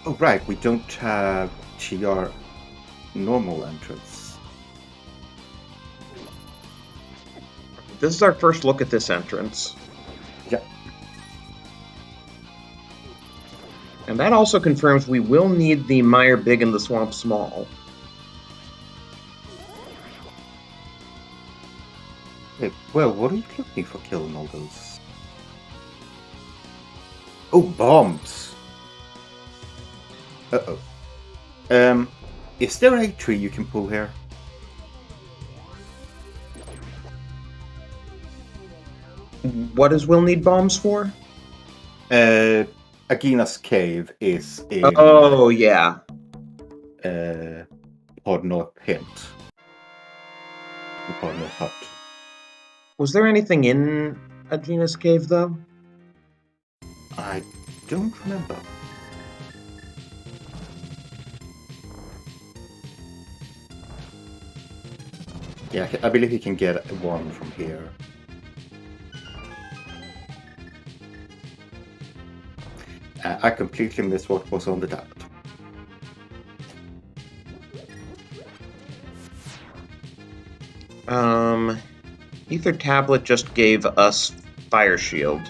Oh, right, we don't have TR normal entrance. This is our first look at this entrance. Yeah. And that also confirms we will need the Mire Big and the Swamp Small. Hey, well, what are you looking for killing all those? Oh, bombs! Uh-oh. Is there a tree you can pull here? What does Will need bombs for? Agina's cave is in Oh, yeah. Pod North Hint. Pod North Hut. Was there anything in Agina's cave, though? I don't remember. Yeah, I believe you can get one from here. I completely missed what was on the tablet. Ether Tablet just gave us Fire Shield.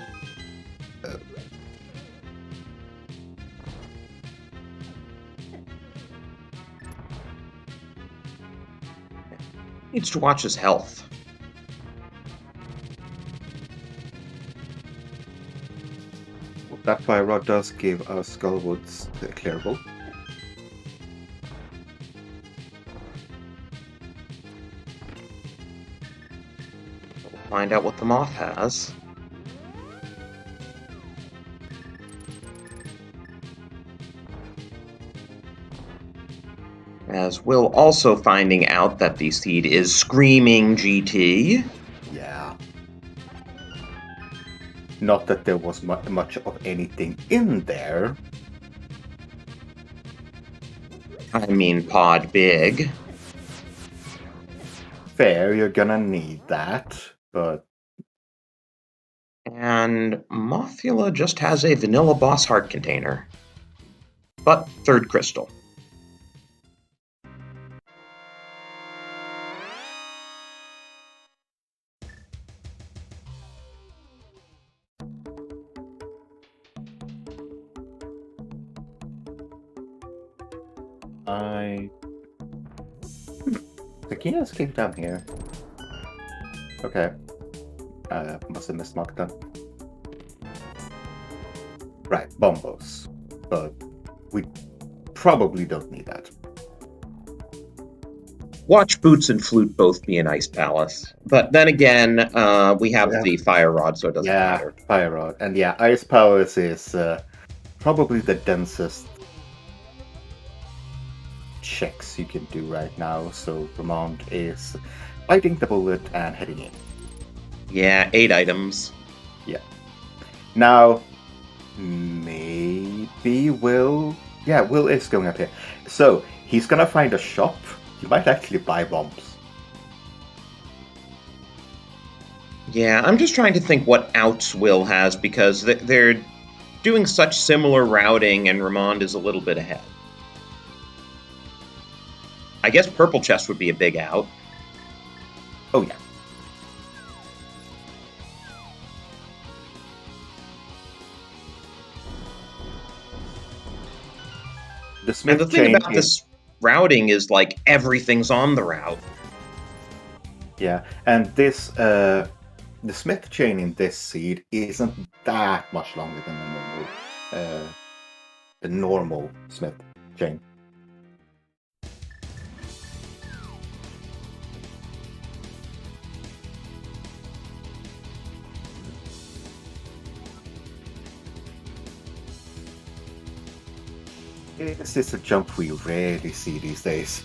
Needs to watch his health. That fire rod does give us Skullwood's clearable. Find out what the moth has. As Will also finding out that the seed is Screaming GT. Yeah. Not that there was much of anything in there. I mean, Pod Big. Fair, you're gonna need that, but... And Mothula just has a vanilla boss heart container. But third crystal. Sakina's came down here. Okay. Must have mismarked that. Right, bombos. But we probably don't need that. Watch Boots and Flute both be in Ice Palace. But then again, we have the Fire Rod, so it doesn't matter. Yeah, Fire Rod. And yeah, Ice Palace is probably the densest checks you can do right now, so Ramond is biting the bullet and heading in. Yeah, 8 items. Yeah. Now, maybe Will... Yeah, Will is going up here. So, he's gonna find a shop. He might actually buy bombs. Yeah, I'm just trying to think what outs Will has, because they're doing such similar routing, and Ramond is a little bit ahead. I guess Purple Chest would be a big out. Oh, yeah. And the thing about this routing is, like, everything's on the route. Yeah, and this, the Smith chain in this seed isn't that much longer than the normal Smith chain. This is a jump we rarely see these days.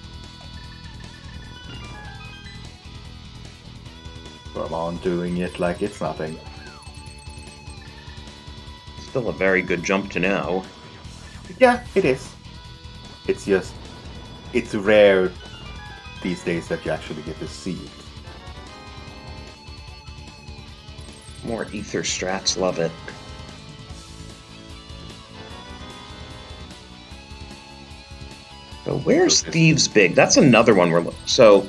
Ramond doing it like it's nothing. Still a very good jump to know. Yeah, it is. It's just... It's rare these days that you actually get to see it. More ether strats, love it. So where's Thieves Big? That's another one we're looking. So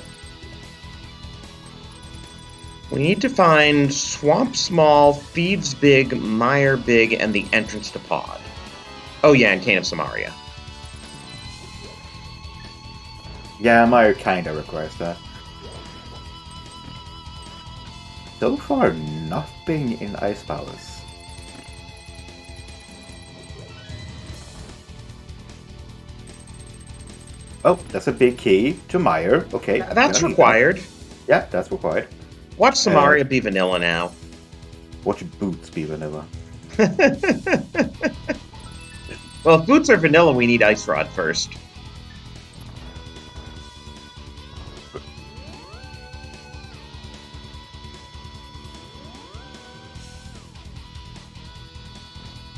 we need to find Swamp Small, Thieves Big, Mire Big, and the entrance to Pod. Oh yeah, and Cane of Samaria. Yeah, Mire kinda requires that. So far, nothing in Ice Palace. Oh, that's a big key to Mire. Okay. That's required. Yeah, that's required. Watch Samaria be vanilla now. Watch Boots be vanilla. Well, if Boots are vanilla, we need Ice Rod first.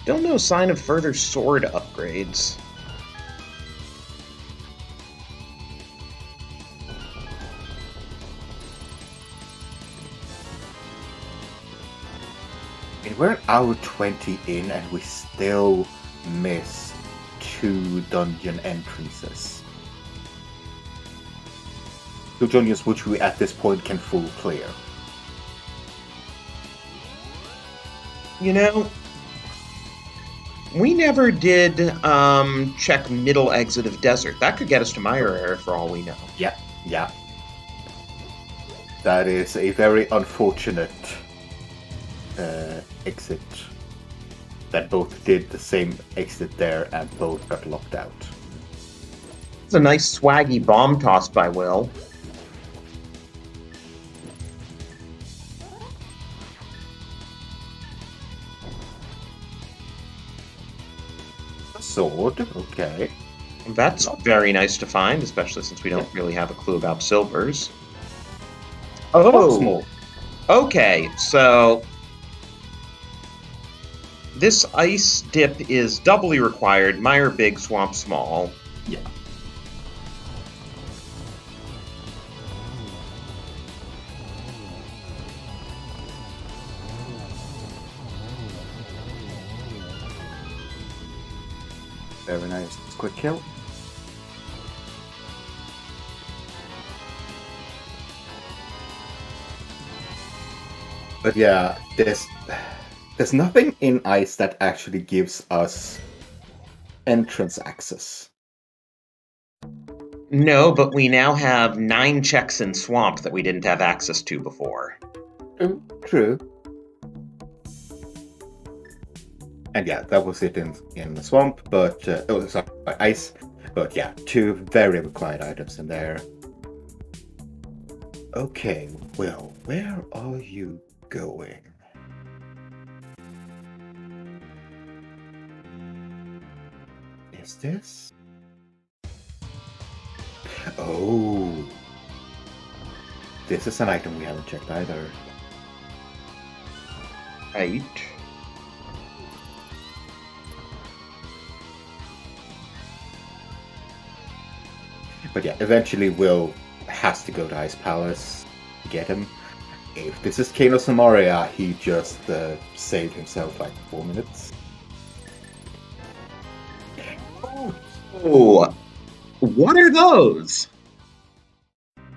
Still no sign of further sword upgrades. I mean, we're an hour 20 in and we still miss 2 dungeon entrances. 2 dungeons which we at this point can full clear. You know, we never did check middle exit of desert. That could get us to Mire area for all we know. Yeah, yeah. That is a very unfortunate exit. That both did the same exit there and both got locked out. It's a nice swaggy bomb toss by Will. Sword, okay. That's very nice to find, especially since we don't really have a clue about silvers. Oh, Small. Okay, so this ice dip is doubly required. Mire Big, Swamp Small. Yeah. Very nice. Quick kill. But yeah, there's nothing in ice that actually gives us entrance access. No, but we now have 9 checks in Swamp that we didn't have access to before. True. And yeah, that was it in the swamp, but sorry, ice. But yeah, 2 very required items in there. Okay, well, where are you going? Is this? Oh, this is an item we haven't checked either. Right. But yeah, eventually Will has to go to Ice Palace to get him. If this is Cane of Samaria, he just saved himself like 4 minutes. Oh, what are those?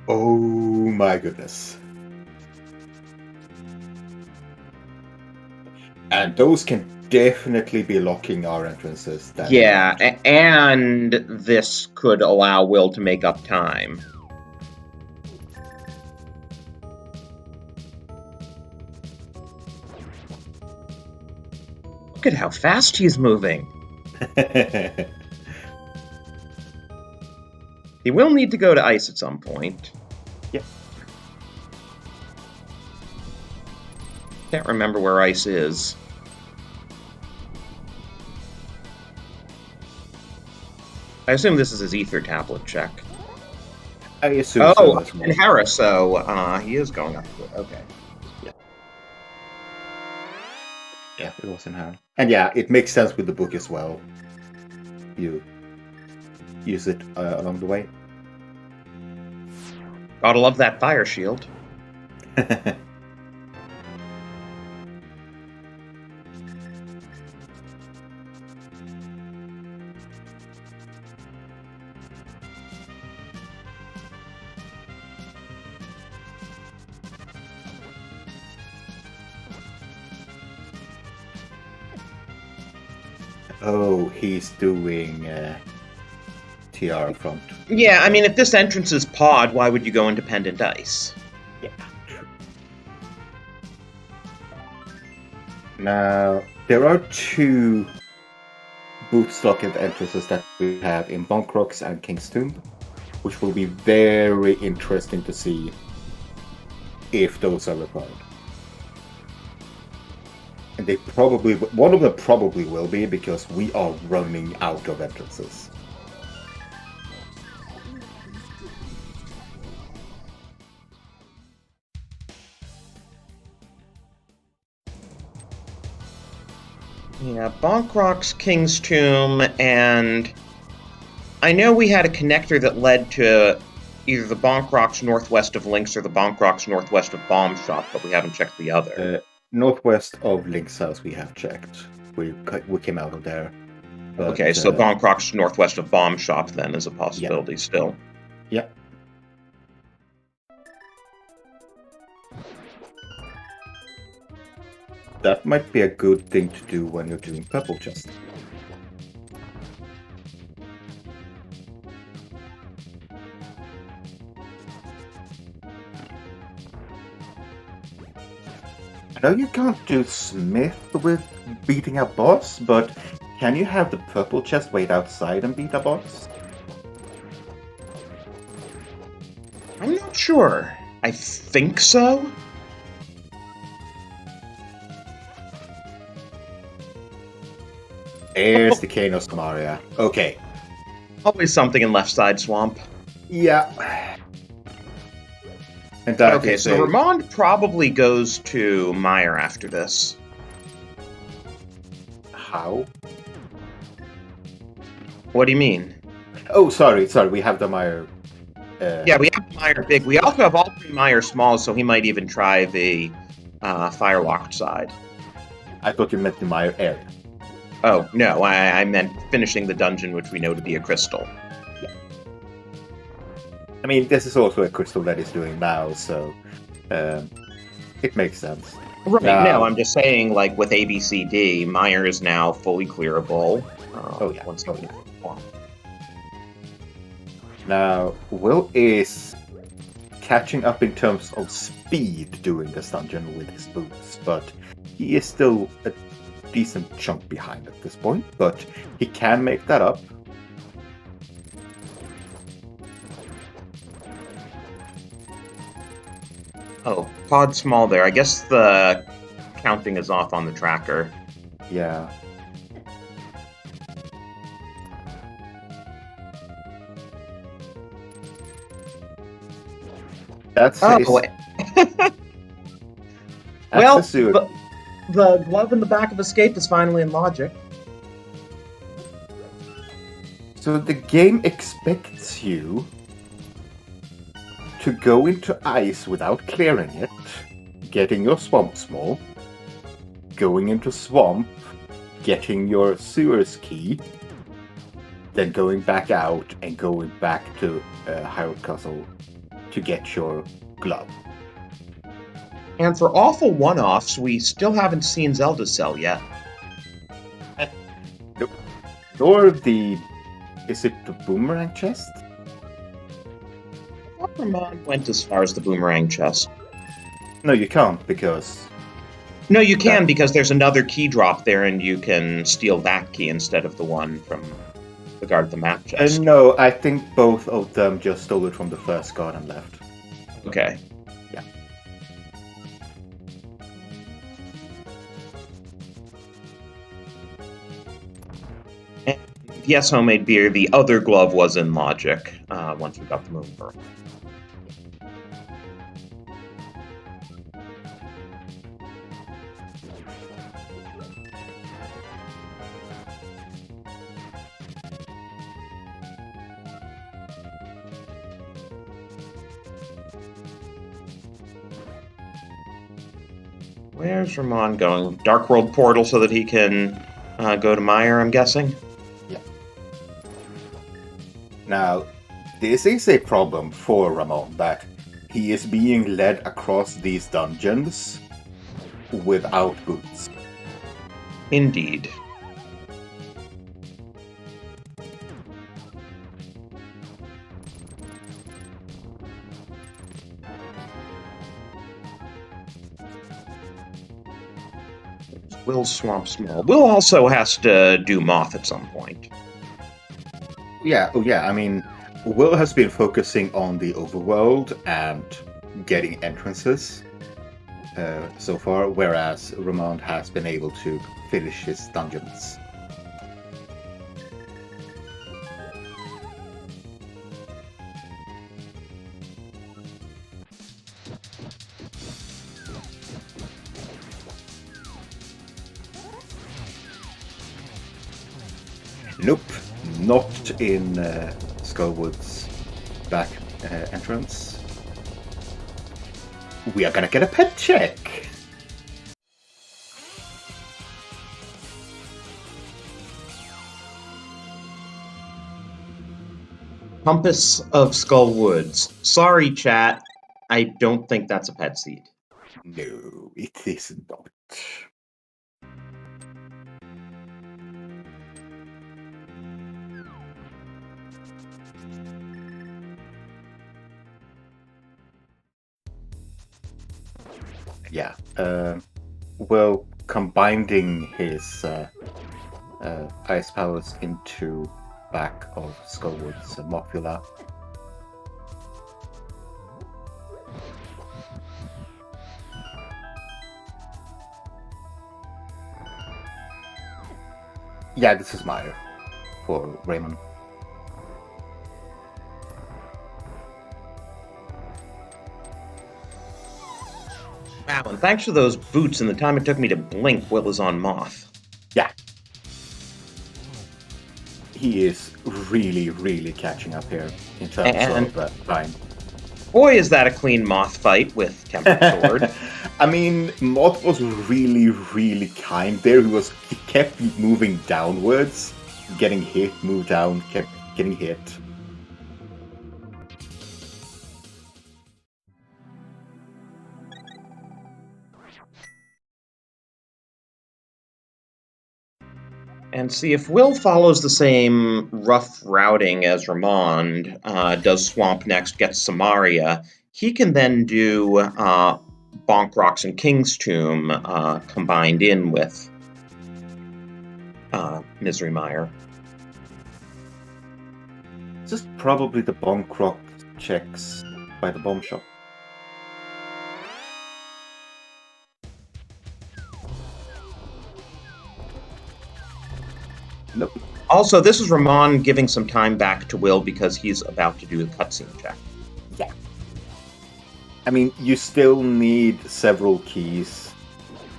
Oh my goodness. And those can definitely be locking our entrances. Yeah, and this could allow Will to make up time. Look at how fast he's moving. He will need to go to ice at some point. Yep. Can't remember where ice is. I assume this is his ether tablet check. I assume so as well. And Harris, so he is going up to it. Okay. Yeah, it was in hand. And yeah, it makes sense with the book as well. You use it along the way. Gotta love that fire shield. Oh, he's doing TR front. Yeah, I mean, if this entrance is pod, why would you go independent ice? Yeah. Now, there are two bootstock entrances that we have in Bonkrocks and King's Tomb, which will be very interesting to see if those are required. And they probably, one of them probably will be, because we are running out of entrances. Yeah, Bonkrocks, King's Tomb, and I know we had a connector that led to either the Bonkrocks northwest of Lynx or the Bonkrocks northwest of Bomb Shop, but we haven't checked the other. Northwest of Link's house we have checked. We came out of there. But, okay, so Bonkrocks northwest of Bomb Shop then is a possibility still. Yep. That might be a good thing to do when you're doing purple chest. I know you can't do Smith with beating a boss, but can you have the purple chest wait outside and beat a boss? I'm not sure. I think so. There's the Kano Samaria. Okay. Always something in left side swamp. Yeah. And that okay, so Ramond probably goes to Meyer after this. How? What do you mean? Oh, sorry, we have the Meyer. Yeah, we have Meyer big. We also have all three Meyer small, so he might even try the Firelocked side. I thought you meant the Meyer area. Oh, no, I meant finishing the dungeon, which we know to be a crystal. Yeah. I mean, this is also a crystal that he's doing now, so it makes sense. Right, no, I'm just saying, like, with ABCD, Meyer is now fully clearable. Oh, yeah. Once Now, Will is catching up in terms of speed doing this dungeon with his boots, but he is still a decent chunk behind at this point, but he can make that up. Oh, pod small there. I guess the counting is off on the tracker. Yeah. That's well, the glove in the back of Escape is finally in logic. So the game expects you to go into ice without clearing it, getting your swamp small, going into swamp, getting your sewers key, then going back out and going back to Hyrule Castle to get your glove. And for awful one-offs, we still haven't seen Zelda's cell yet. Nope. Nor the... Is it the boomerang chest? Ramond went as far as the boomerang chest. No, you can't, because... No, you can, because there's another key drop there, and you can steal that key instead of the one from the Guard of the Map chest. No, I think both of them just stole it from the first guard and left. Okay. Yeah. And yes, homemade beer. The other glove was in logic once we got the moon pearl. Where's Ramond going? Dark World portal so that he can go to Meyer, I'm guessing? Yeah. Now, this is a problem for Ramond, that he is being led across these dungeons without boots. Indeed. Will swamp small. Will also has to do Moth at some point. Yeah, I mean, Will has been focusing on the Overworld and getting entrances so far, whereas Ramond has been able to finish his dungeons. Nope, not in Skullwood's back entrance. We are gonna get a pet check! Compass of Skullwoods. Sorry, chat. I don't think that's a pet seed. No, it is not. Yeah, well, combining his ice powers into back of Skullwood's Mokula. Yeah, this is Meyer for Ramond. Wow, and thanks for those boots and the time it took me to blink, Will is on Moth. Yeah. He is really, really catching up here in terms of time. Boy, is that a clean Moth fight with Tempered Sword. I mean, Moth was really, really kind there. He kept moving downwards, getting hit, move down, kept getting hit. And see, if Will follows the same rough routing as Ramond, does Swamp next, gets Samaria, he can then do Bonk Rocks and King's Tomb combined in with Misery Mire. This is probably the Bonk Rock checks by the bomb shop. Nope. Also, this is Ramond giving some time back to Will because he's about to do the cutscene check. Yeah. I mean, you still need several keys.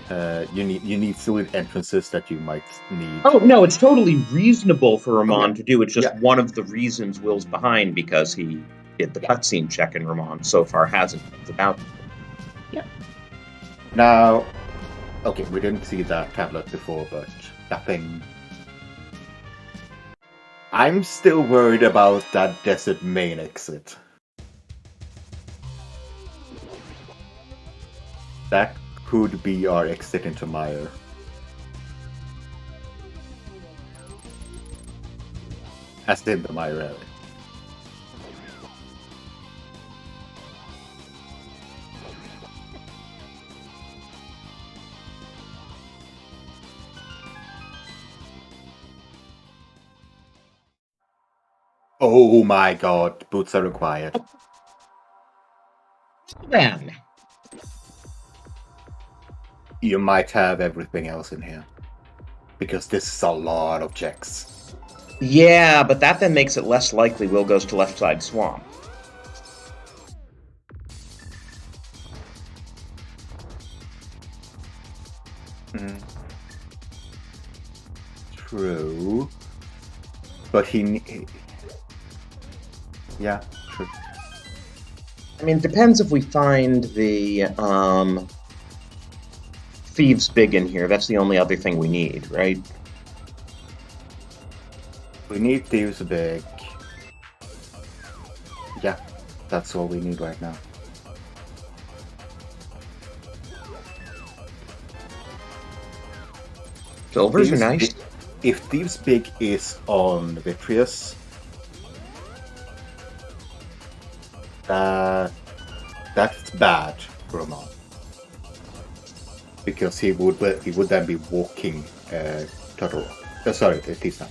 You need still entrances that you might need. Oh, no, it's totally reasonable for Ramond to do. It's just one of the reasons Will's behind, because he did the cutscene check and Ramond so far hasn't. It's about. Yeah. Now, okay, we didn't see that tablet before, but nothing. I'm still worried about that desert main exit. That could be our exit into Mire. As in the Mire area. Oh my god, boots are required. Then. You might have everything else in here. Because this is a lot of checks. Yeah, but that then makes it less likely Will goes to left side swamp. True. But yeah, true. I mean, it depends if we find the Thieves Big in here. That's the only other thing we need, right? We need Thieves Big. Yeah, that's all we need right now. Silvers are nice. If Thieves Big is on Vitreous, that's bad for Ramond. Because he would then be walking Turtle Rock. Sorry, Tisna.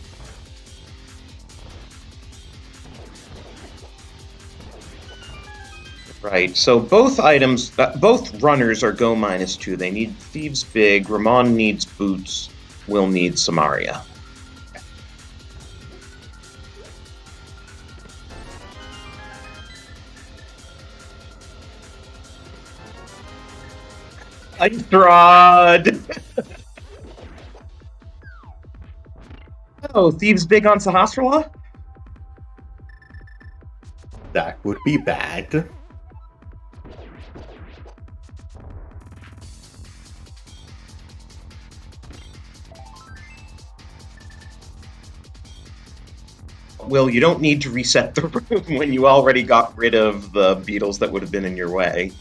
Right, so both items, both runners are go -2. They need Thieves Big, Ramond needs Boots, Will need Samaria. Ice Rod! Oh, Thieves Big on Sahasrahla? That would be bad. Will, you don't need to reset the room when you already got rid of the beetles that would have been in your way.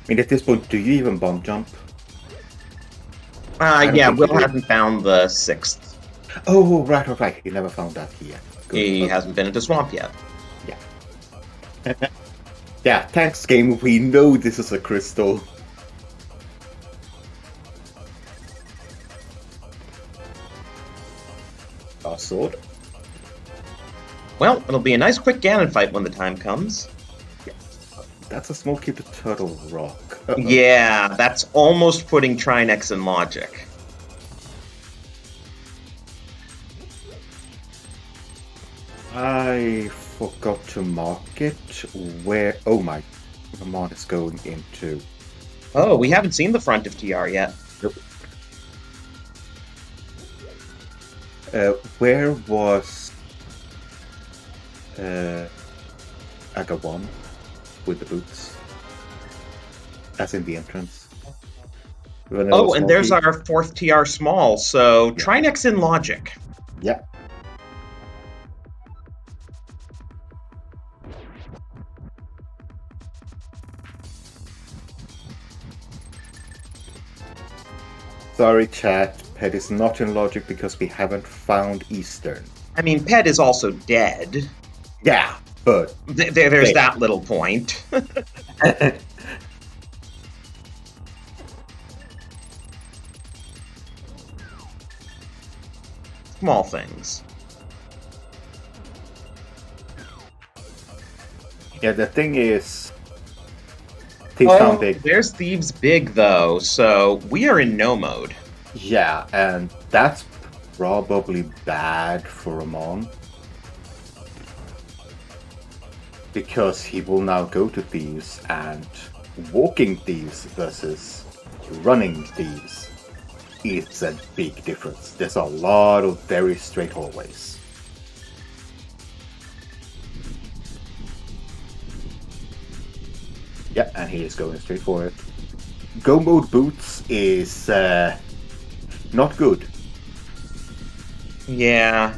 I mean, at this point, do you even bomb jump? Yeah, Will hasn't found the 6th. Oh, right. He never found that yet. Good. He hasn't been into Swamp yet. Yeah. Yeah, thanks, game. We know this is a crystal. Our sword. Well, it'll be a nice quick Ganon fight when the time comes. That's a small cube to Turtle Rock. Yeah, that's almost putting Trinex in logic. I forgot to mark it where... Oh my... Ramond is going into... Oh, we haven't seen the front of TR yet. Nope. Where was... Aga1 with the boots? As in the entrance. Oh, and there's our 4th TR small, so yeah. Trinex in logic. Yeah. Sorry, chat. Pet is not in logic because we haven't found Eastern. I mean, Pet is also dead. Yeah, but... There's that little point. Small things. Yeah, the thing is... There's Thieves Big, though, so we are in no mode. Yeah, and that's probably bad for Ramond. Because he will now go to Thieves, and walking Thieves versus running Thieves is a big difference. There's a lot of very straight hallways. Yeah, and he is going straight for it. Go mode boots is not good. Yeah,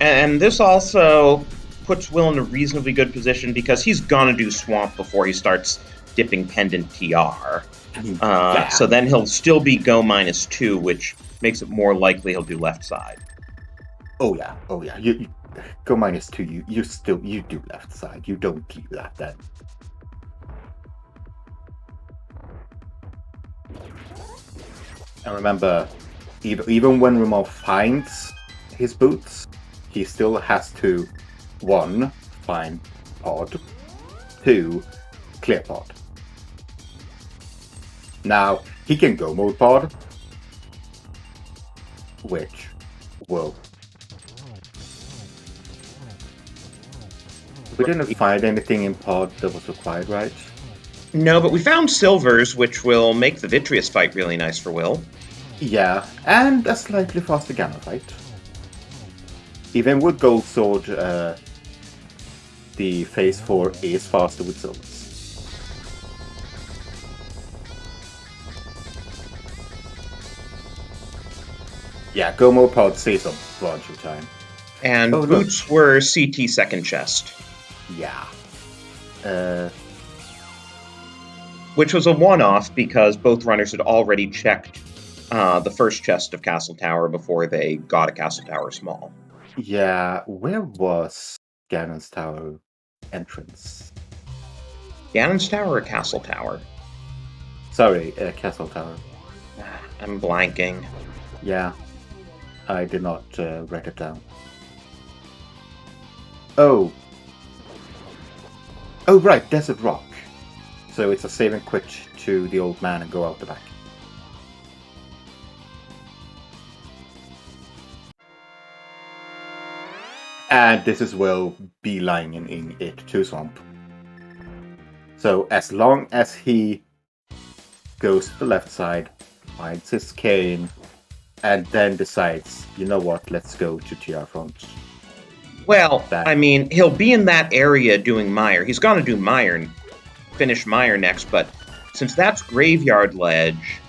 and this also puts Will in a reasonably good position because he's gonna do Swamp before he starts dipping Pendant TR. Yeah. So then he'll still be go -2, which makes it more likely he'll do left side. Oh yeah. You go -2. You do left side. You don't keep that then. And remember, even when Ramond finds his boots, he still has to 1. Find pod, 2. Clear pod. Now, he can go mode pod, which will. We didn't find anything in pod that was required, right? No, but we found silvers, which will make the Vitreous fight really nice for Will. Yeah, and a slightly faster Gamma fight. Even with Gold Sword, the phase 4 is faster with silvers. Yeah, go mode pod saves a bunch of time. And boots were CT second chest. Yeah. Which was a one-off because both runners had already checked the first chest of Castle Tower before they got a Castle Tower small. Yeah, where was Ganon's Tower entrance? Ganon's Tower or Castle Tower? Sorry, Castle Tower. I'm blanking. Yeah, I did not write it down. Oh, right, Desert Rock. So it's a save and quit to the old man and go out the back. And this is Will beelining it to Swamp. So as long as he goes to the left side, finds his cane, and then decides, you know what, let's go to TR front. Well, I mean, he'll be in that area doing Mire. He's going to do Mire, finish Mire next, but since that's Graveyard Ledge,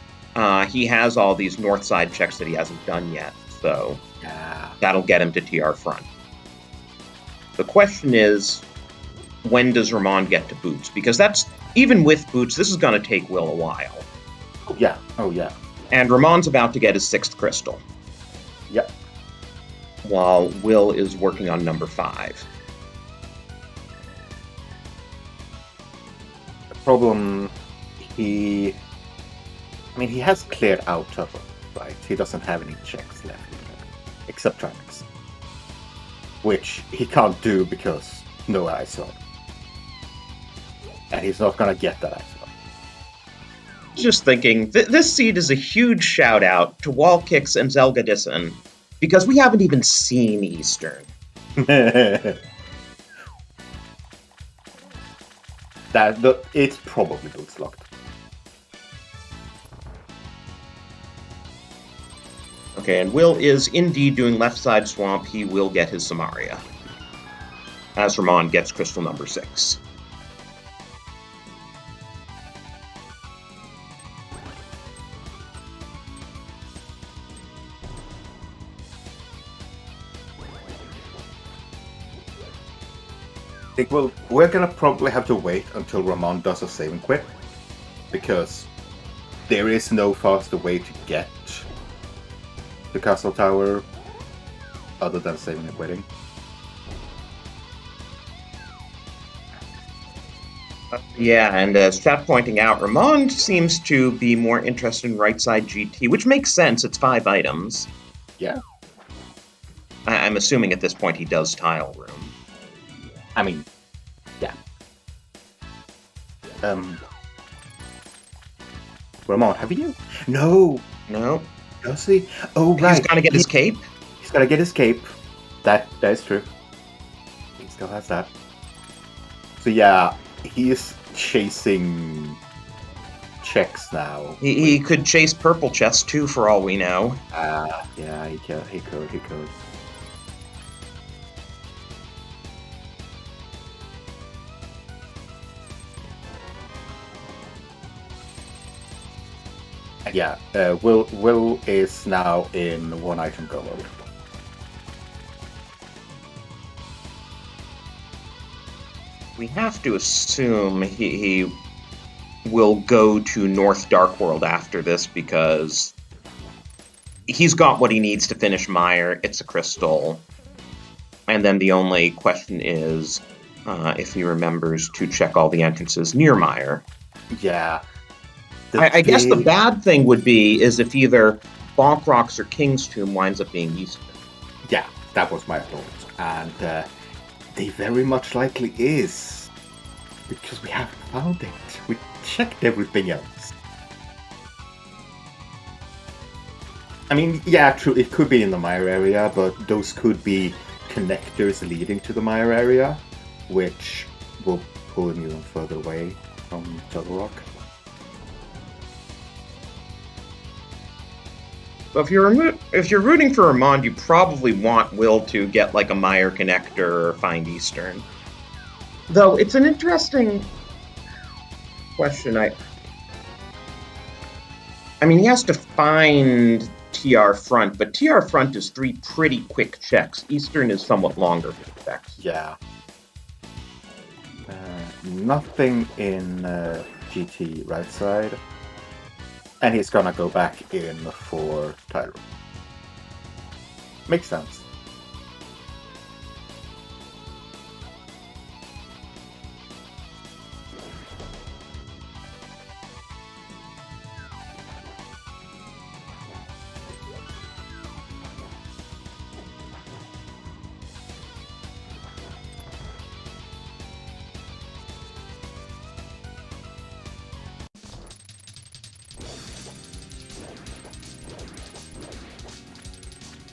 he has all these north side checks that he hasn't done yet, so that'll get him to TR front. The question is, when does Ramond get to Boots? Because that's, even with Boots, this is going to take Will a while. Oh yeah. And Ramon's about to get his 6th crystal. Yep. While Will is working on number 5. The problem, he has cleared out Turbo, right? He doesn't have any checks left, except Trimax. Which he can't do because no ISO. And he's not gonna get that ISO. Just thinking, this seed is a huge shout out to Wall Kicks and Zelgadison, because we haven't even seen Eastern. It's probably boots locked. Okay, and Will is indeed doing left side swamp. He will get his Samaria. As Ramond gets crystal number 6. I think we're gonna probably have to wait until Ramond does a save and quit, because there is no faster way to get the Castle Tower other than saving and quitting. Yeah, and as chat pointing out, Ramond seems to be more interested in right side GT, which makes sense. It's 5 items. Yeah. I'm assuming at this point he does tile room. I mean, yeah. Ramond, have you? No. Does he? Oh, right. He's gonna get his cape? He's gonna get his cape. That is true. He still has that. So yeah, he is chasing checks now. He could chase purple chest too, for all we know. Yeah, he could. Yeah, Will is now in 1 item go mode. We have to assume he will go to North Dark World after this, because he's got what he needs to finish Mire. It's a crystal. And then the only question is if he remembers to check all the entrances near Mire. Yeah. I guess the bad thing would be is if either Bonk Rocks or King's Tomb winds up being Eastern. Yeah, that was my thought. And they very much likely is. Because we haven't found it. We checked everything else. I mean, yeah, true, it could be in the mire area, but those could be connectors leading to the mire area, which will pull him even further away from Turtle Rock. So if you're rooting for Ramond, you probably want Will to get like a mire connector or find Eastern. Though it's an interesting question. I mean, he has to find TR front, but TR front is 3 pretty quick checks. Eastern is somewhat longer for the checks. Yeah. Nothing in GT right side. And he's gonna go back in for Tyro. Makes sense.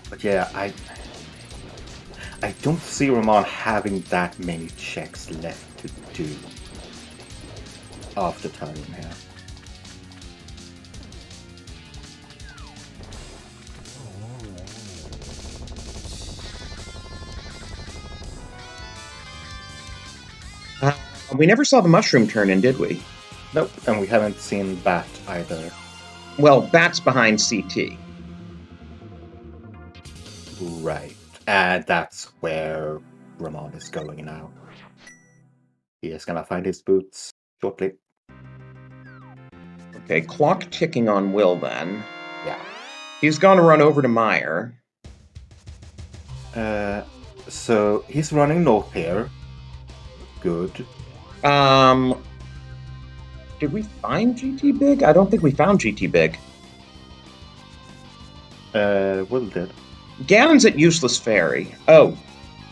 But yeah, I don't see Ramond having that many checks left to do after time here. We never saw the mushroom turn in, did we? Nope, and we haven't seen Bat either. Well, Bat's behind CT. Right, and that's where Ramond is going now. He is gonna find his boots shortly. Okay, clock ticking on Will then. Yeah. He's gonna run over to Mire. So he's running north here. Good. Did we find GT Big? I don't think we found GT Big. Will did. Ganon's at Useless Ferry. Oh,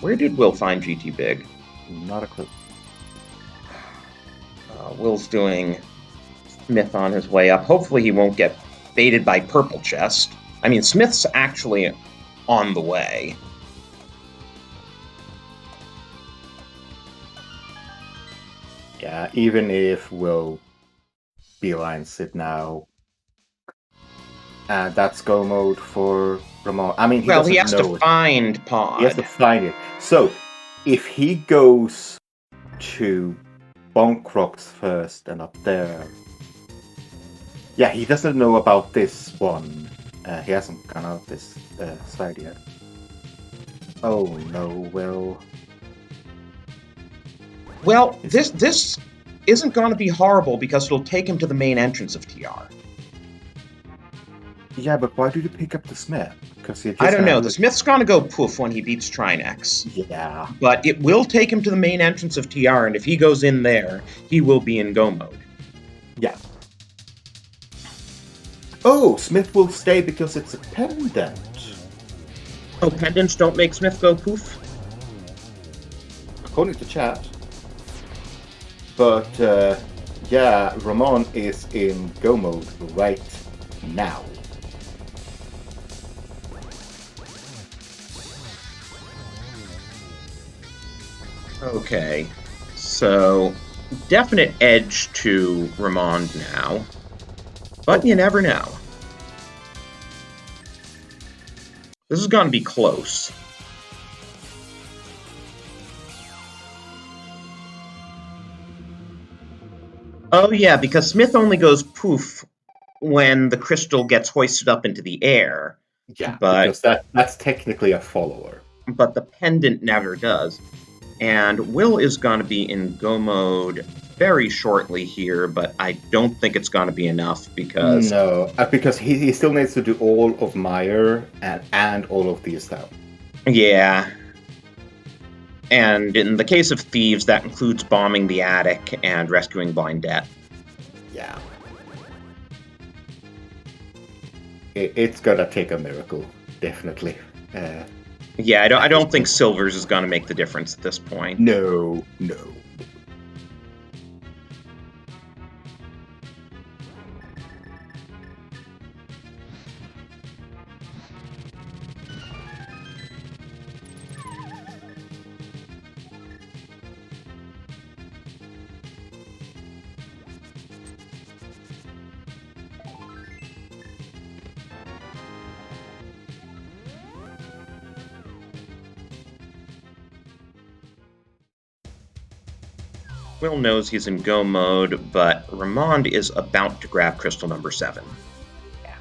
where did Will find GT Big? Not a clue. Will's doing Smith on his way up. Hopefully he won't get baited by Purple Chest. I mean, Smith's actually on the way. Yeah, even if Will beelines it now, that's go mode for Ramond. I mean, he has to find Pod. He has to find it. So, if he goes to Bonk Rocks first and up there, yeah, he doesn't know about this one. He hasn't gone out this side yet. Oh no, Will. Well, this isn't going to be horrible because it'll take him to the main entrance of TR. Yeah, but why did you pick up the Smith? Because I don't know. The Smith's going to go poof when he beats Trinex. Yeah. But it will take him to the main entrance of TR, and if he goes in there, he will be in go mode. Yeah. Oh, Smith will stay because it's a pendant. Oh, pendants don't make Smith go poof? According to chat. But, yeah, Ramond is in go mode right now. Okay, so definite edge to Ramond now, but you never know. This is going to be close. Oh yeah, because Smith only goes poof when the crystal gets hoisted up into the air. Yeah, but because that's technically a follower. But the pendant never does. And Will is going to be in go mode very shortly here, but I don't think it's going to be enough because... No, because he still needs to do all of Mire and all of these now. Yeah. And in the case of Thieves, that includes bombing the attic and rescuing Blind Debt. Yeah. It's gonna take a miracle, definitely. Yeah, I don't think Silvers is going to make the difference at this point. No. Will knows he's in go mode, but Ramond is about to grab crystal number 7. Yeah.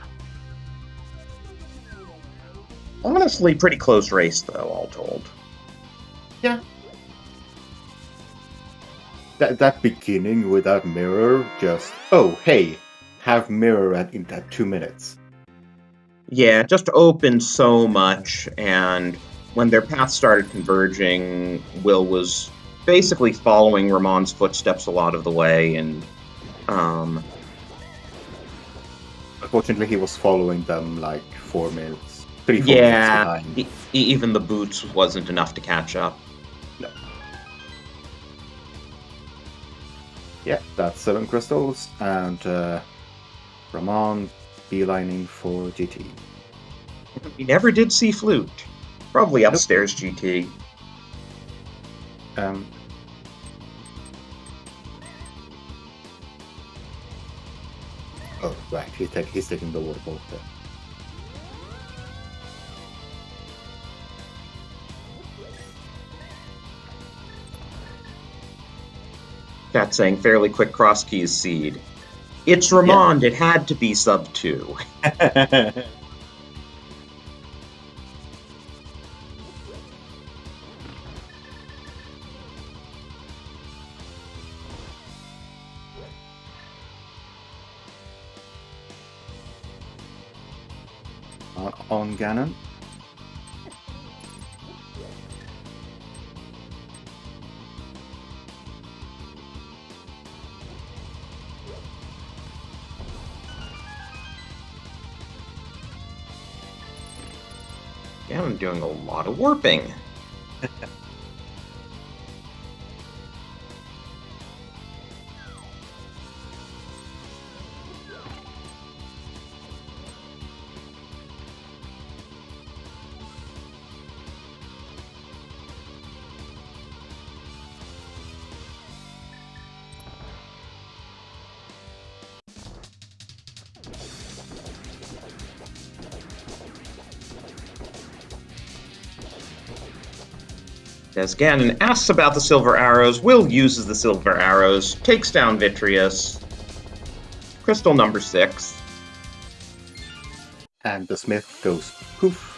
Honestly, pretty close race, though, all told. Yeah. That beginning with that mirror, just, oh, hey, have mirror in that 2 minutes. Yeah, just opened so much, and when their paths started converging, Will was basically following Ramond's footsteps a lot of the way, and Unfortunately, he was following them like 4 minutes. 3-4 minutes yeah, behind. even the boots wasn't enough to catch up. No. Yeah, that's 7 crystals, and Ramond beelining for GT. We never did see Flute. Probably upstairs GT. Oh, right, he's taking the waterfall there. That's saying fairly quick Crosskeys seed. It's Ramond, yeah. It had to be sub 2. On Ganon. Yeah, I'm doing a lot of warping. As Ganon asks about the silver arrows, Will uses the silver arrows, takes down Vitreous. Crystal number 6. And the smith goes poof.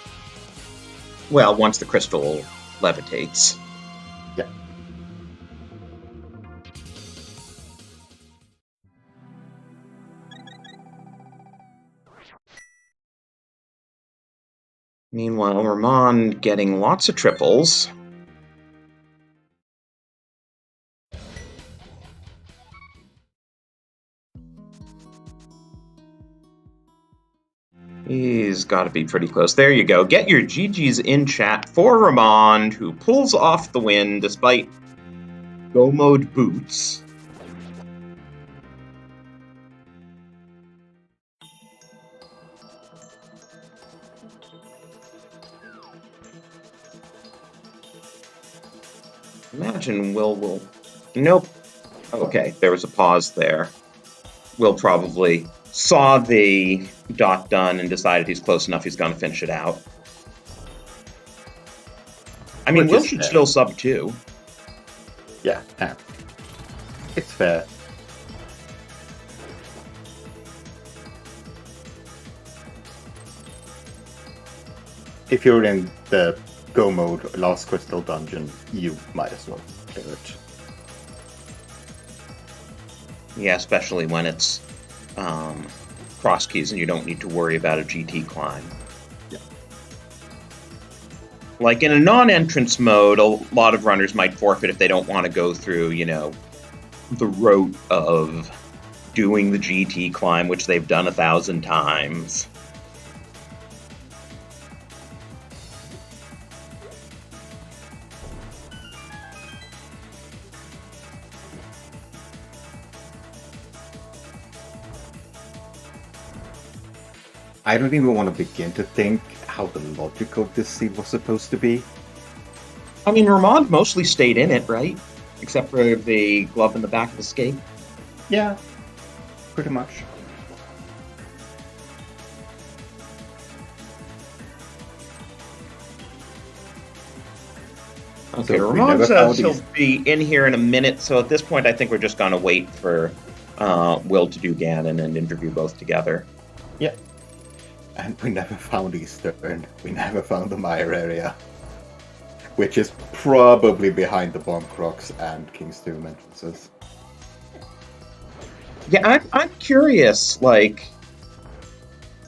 Well, once the crystal levitates. Yeah. Meanwhile, Ramond getting lots of triples. He's got to be pretty close. There you go. Get your GGs in chat for Ramond, who pulls off the win despite go mode boots. Imagine Will... Nope. Okay, there was a pause there. Will probably saw the dot done and decided he's close enough, he's going to finish it out. I mean, Will should still sub 2. Yeah, it's fair. If you're in the go mode last crystal dungeon, you might as well clear it. Yeah, especially when it's Crosskeys and you don't need to worry about a GT climb. Yeah. Like in a non-entrance mode, a lot of runners might forfeit if they don't want to go through, you know, the route of doing the GT climb, which they've done 1,000 times. I don't even want to begin to think how the logic of this seed was supposed to be. I mean, Ramond mostly stayed in it, right? Except for the glove in the back of escape. Yeah, pretty much. Okay, So we Ramond never says found he'll these. be in here in a minute, so at this point I think we're just going to wait for Will to do Ganon and interview both together. Yeah. And we never found Eastern. We never found the Mire area. Which is probably behind the Bomb Crocs and King's Tomb entrances. Yeah, I'm curious, like,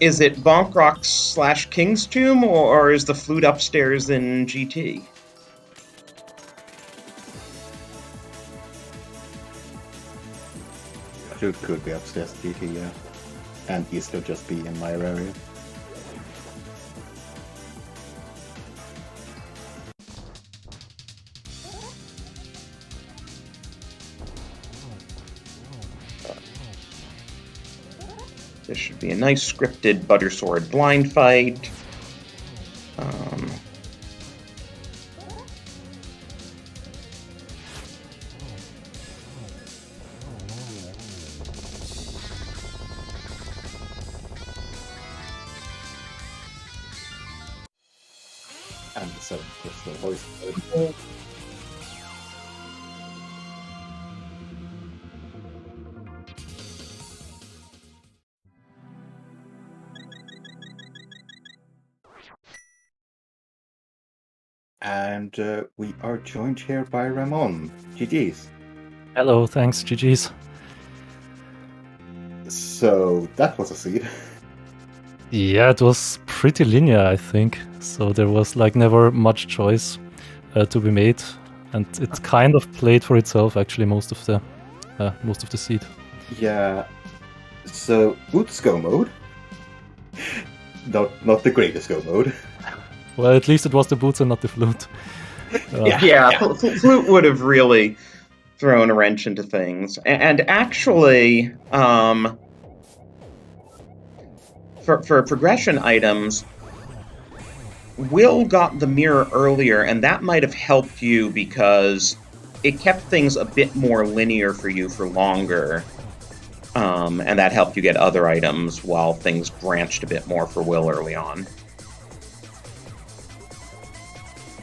is it Bonk Rocks / King's Tomb, or is the flute upstairs in GT? Flute could be upstairs GT, yeah. And Eastern just be in Mire area. This should be a nice scripted Buttersword blind fight. And the 7 crystal voice. And we are joined here by Ramond. GG's. Hello, thanks, GG's. So that was a seed. Yeah, it was pretty linear, I think. So there was like never much choice to be made, and it kind of played for itself actually most of the seed. Yeah. So boots go mode. Not the greatest go mode. Well, at least it was the boots and not the flute. Flute would have really thrown a wrench into things. And actually, for progression items, Will got the mirror earlier, and that might have helped you because it kept things a bit more linear for you for longer. And that helped you get other items while things branched a bit more for Will early on.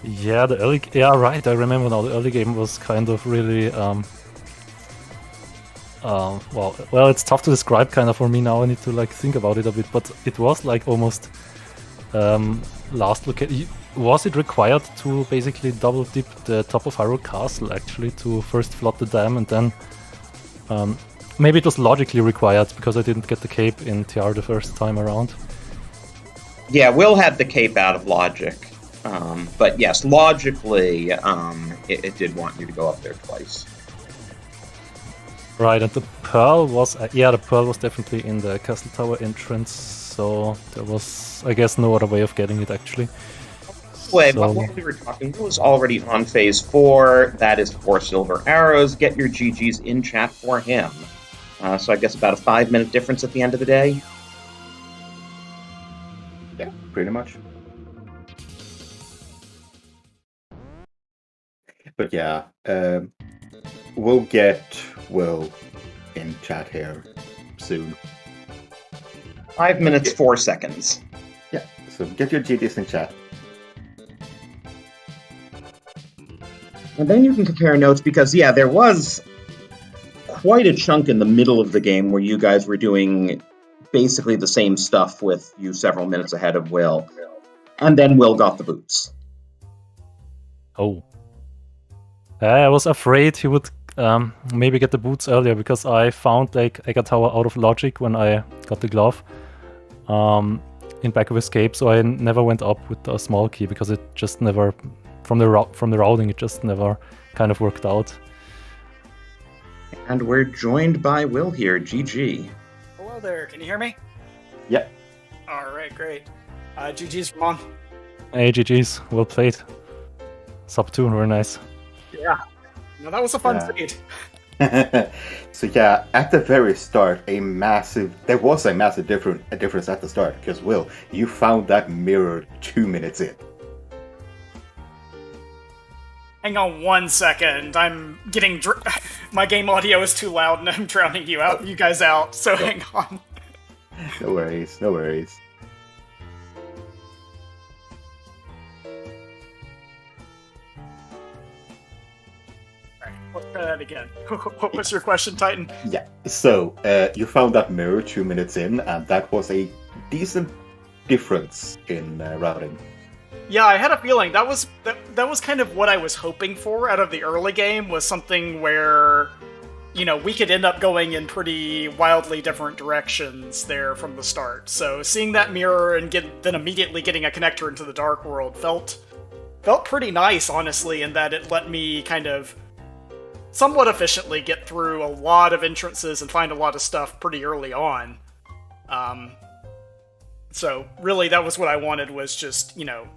Yeah, right. I remember now. The early game was kind of really well, it's tough to describe kind of for me now. I need to like think about it a bit, but it was like almost last look. Was it required to basically double dip the top of Hyrule Castle actually to first flood the dam and then maybe it was logically required because I didn't get the cape in TR the first time around. Yeah, Will had the cape out of logic. But yes, logically, it did want you to go up there twice. Right, and the pearl was the pearl was definitely in the castle tower entrance, so there was, I guess, no other way of getting it actually. Wait, so, while we were talking, Will was already on phase 4. That is 4 silver arrows. Get your GGs in chat for him. So I guess about a 5-minute difference at the end of the day. Yeah, pretty much. But yeah, we'll get Will in chat here soon. 5 minutes, 4 seconds. Yeah, so get your GGs in chat. And then you can compare notes because, yeah, there was quite a chunk in the middle of the game where you guys were doing basically the same stuff with you several minutes ahead of Will. And then Will got the boots. Oh. I was afraid he would maybe get the boots earlier because I found like Egger Tower out of logic when I got the glove in back of escape, so I never went up with a small key because it just never from the routing it just never kind of worked out. And we're joined by Will here, GG. Hello there, can you hear me? Yeah. Alright, great. GG's Ramond. Hey, GG's, well played. Sub 2, very nice. Yeah. No, that was a fun feed. So yeah, at the very start, there was a massive difference at the start, because Will, you found that mirror 2 minutes in. Hang on 1 second. I'm getting my game audio is too loud and I'm drowning you guys out. So hang on. No worries, no worries. Let's try that again. What was your question, Titan? Yeah. So you found that mirror 2 minutes in, and that was a decent difference in routing. Yeah, I had a feeling that was kind of what I was hoping for out of the early game, was something where, you know, we could end up going in pretty wildly different directions there from the start. So seeing that mirror and then immediately getting a connector into the Dark World felt pretty nice, honestly, in that it let me kind of somewhat efficiently get through a lot of entrances and find a lot of stuff pretty early on. So really, that was what I wanted, was just, you know,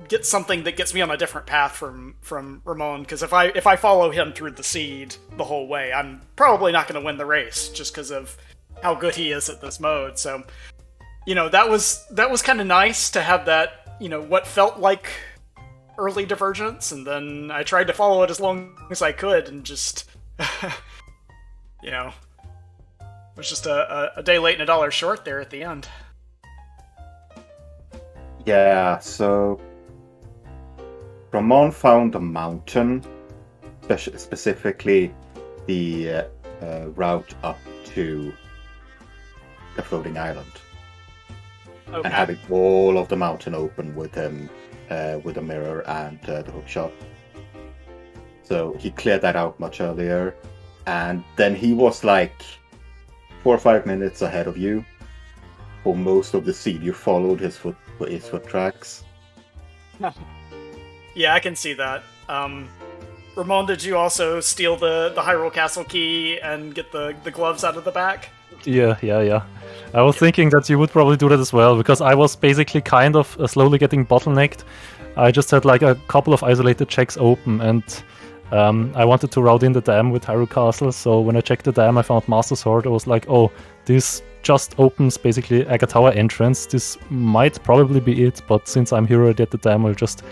get something that gets me on a different path from Ramond, because if I follow him through the seed the whole way, I'm probably not going to win the race just because of how good he is at this mode. So, you know, that was kind of nice to have that, you know, what felt like early divergence, and then I tried to follow it as long as I could, and just you know, it was just a day late and a dollar short there at the end. Yeah, so Ramon found a mountain, specifically the route up to the floating island, Okay. and having all of the mountain open with him, with the mirror and the hookshot. So he cleared that out much earlier, and then he was like 4 or 5 minutes ahead of you for most of the seed. You followed his foot tracks. Yeah, I can see that. Ramon, did you also steal the Hyrule Castle key and get the gloves out of the back? Yeah. I was thinking that you would probably do that as well, because I was basically kind of slowly getting bottlenecked. I just had like a couple of isolated checks open, and I wanted to route in the dam with Hyrule Castle, so when I checked the dam I found Master Sword. I was like, oh, this just opens basically Agatawa entrance. This might probably be it, but since I'm here already at the dam, I'll just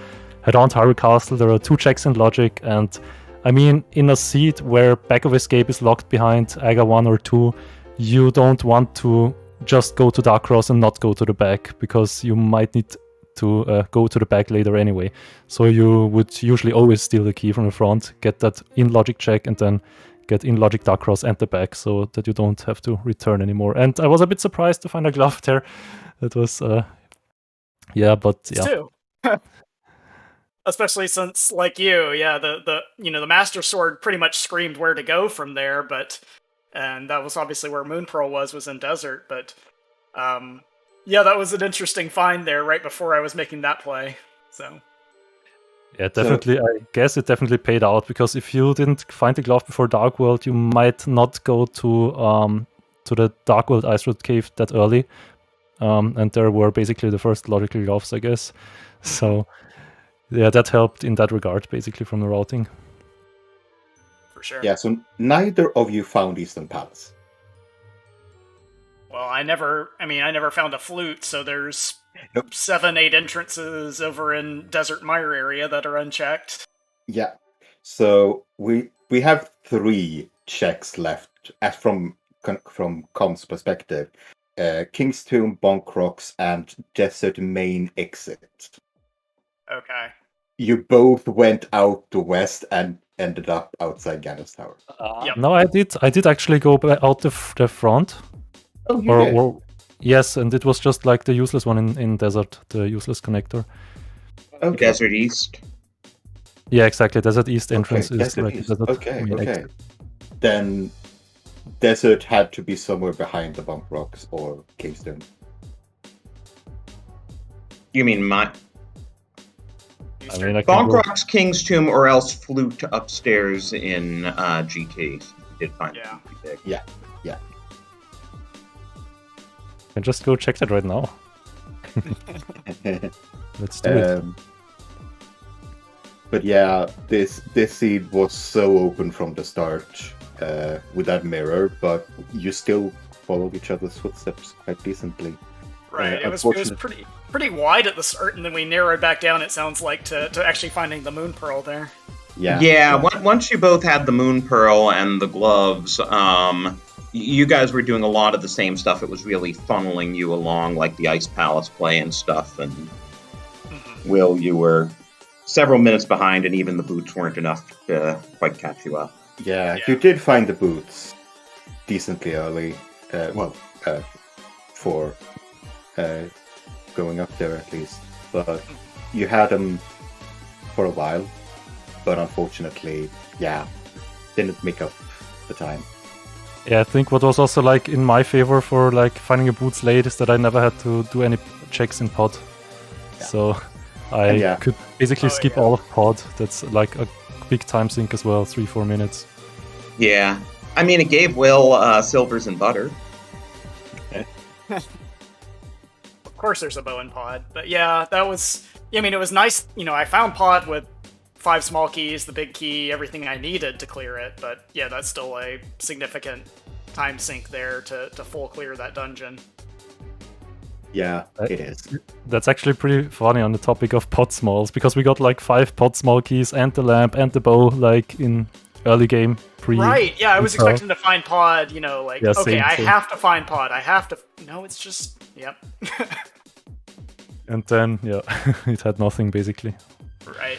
head on to Hyrule Castle. There are 2 checks in logic, and I mean, in a seed where back of escape is locked behind Aga 1 or 2, you don't want to just go to Dark Cross and not go to the back, because you might need to go to the back later anyway. So you would usually always steal the key from the front, get that in logic check, and then get in logic Dark Cross and the back, so that you don't have to return anymore. And I was a bit surprised to find a glove there. That was yeah. Too. Especially since, like you, yeah, the you know, the Master Sword pretty much screamed where to go from there, and that was obviously where Moon Pearl was in Desert, but yeah, that was an interesting find there right before I was making that play. So yeah, definitely. I guess it definitely paid out, because if you didn't find the glove before Dark World, you might not go to the Dark World Ice Road Cave that early, and there were basically the first logical gloves, I guess. So yeah, that helped in that regard, basically, from the routing. for sure. Yeah, so neither of you found Eastern Palace. Well, I never found a flute, so there's Nope. 7-8 entrances over in Desert Mire area that are unchecked. Yeah. So we have 3 checks left from Com's perspective. King's Tomb, Bonk Rocks, and Desert Main Exit. Okay. You both went out to west and ended up outside Ganon's Tower. Yep. No, I did actually go out the front. Oh, you did? Or yes, and it was just like the useless one in Desert, the useless connector. Okay. Desert East. Yeah, exactly. Desert East entrance is Desert like East. Desert Okay. main Okay. exit. Then Desert had to be somewhere behind the Bonk Rocks or Kingston. You mean my I mean, I can Bonk go- Rock's King's Tomb, or else Flute upstairs in GT. Did find it Yeah. pretty big. can just go check that right now. Let's do it. But yeah, this seed was so open from the start with that mirror, but you still followed each other's footsteps quite decently. Right. It was unfortunate- pretty wide at the start, and then we narrowed back down, it sounds like, to actually finding the Moon Pearl there. Yeah. Once you both had the Moon Pearl and the gloves, you guys were doing a lot of the same stuff. It was really funneling you along, like the Ice Palace play and stuff. And Mhm. Will, you were several minutes behind, and even the boots weren't enough to quite catch you up. Yeah, you did find the boots decently early. For going up there at least. But you had them for a while. But unfortunately, didn't make up the time. Yeah, I think what was also like in my favor for like finding a boots late is that I never had to do any checks in pod. Yeah. So I could basically skip all of pod. That's like a big time sink as well, 3-4 minutes. Yeah. I mean, it gave Will silvers and butter. Of course there's a bow in pod. But yeah, that was... I mean, it was nice. I found pod with 5 small keys, the big key, everything I needed to clear it. But yeah, that's still a significant time sink there to full clear that dungeon. Yeah, it is. That's actually pretty funny on the topic of pod smalls, because we got like 5 pod small keys and the lamp and the bow like in early game pre. Right, yeah, I was expecting to find pod, Yeah, okay, I same. have to find pod. I have to... No, it's just... Yep. And then, it had nothing basically. Right.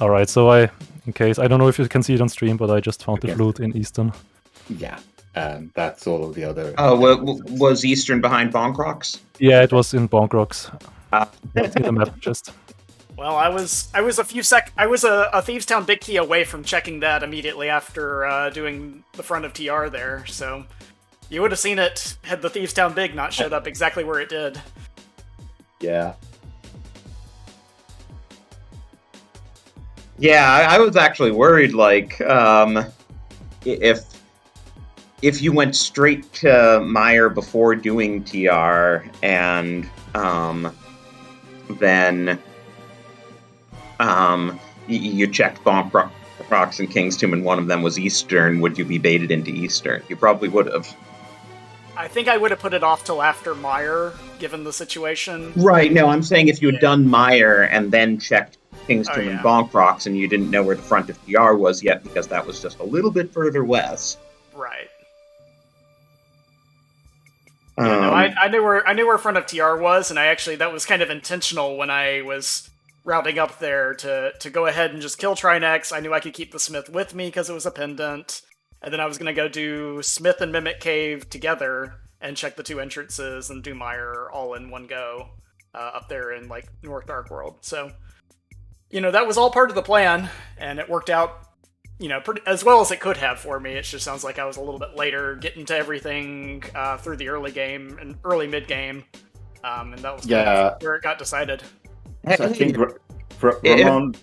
Alright, so I don't know if you can see it on stream, but I just found the flute in Eastern. Yeah, and that's all of the other... Was Eastern behind Bonkrox? Yeah, it was in Bonkrocks. In the map just. Well, I was a Thieves Town big key away from checking that immediately after doing the front of TR there, so you would have seen it had the Thieves Town big not showed up exactly where it did. Yeah. Yeah, I was actually worried, like, if you went straight to Meyer before doing TR, and then you checked Bonk Rocks and Kingstomb, and one of them was Eastern, would you be baited into Eastern? You probably would have. I think I would have put it off till after Meyer, given the situation. Right, no, I'm saying if you had done Meyer and then checked Kingstomb and Bonk Rocks, and you didn't know where the front of TR was yet, because that was just a little bit further west. Right. I knew where front of TR was, and that was kind of intentional when I was routing up there to go ahead and just kill Trinex. I knew I could keep the Smith with me because it was a pendant, and then I was going to go do Smith and Mimic Cave together and check the 2 entrances and do Meyer all in one go up there in like North Dark World. So, that was all part of the plan, and it worked out pretty, as well as it could have for me. It just sounds like I was a little bit later getting to everything through the early game and early mid game, and that was kind of where it got decided. So I think Ramond.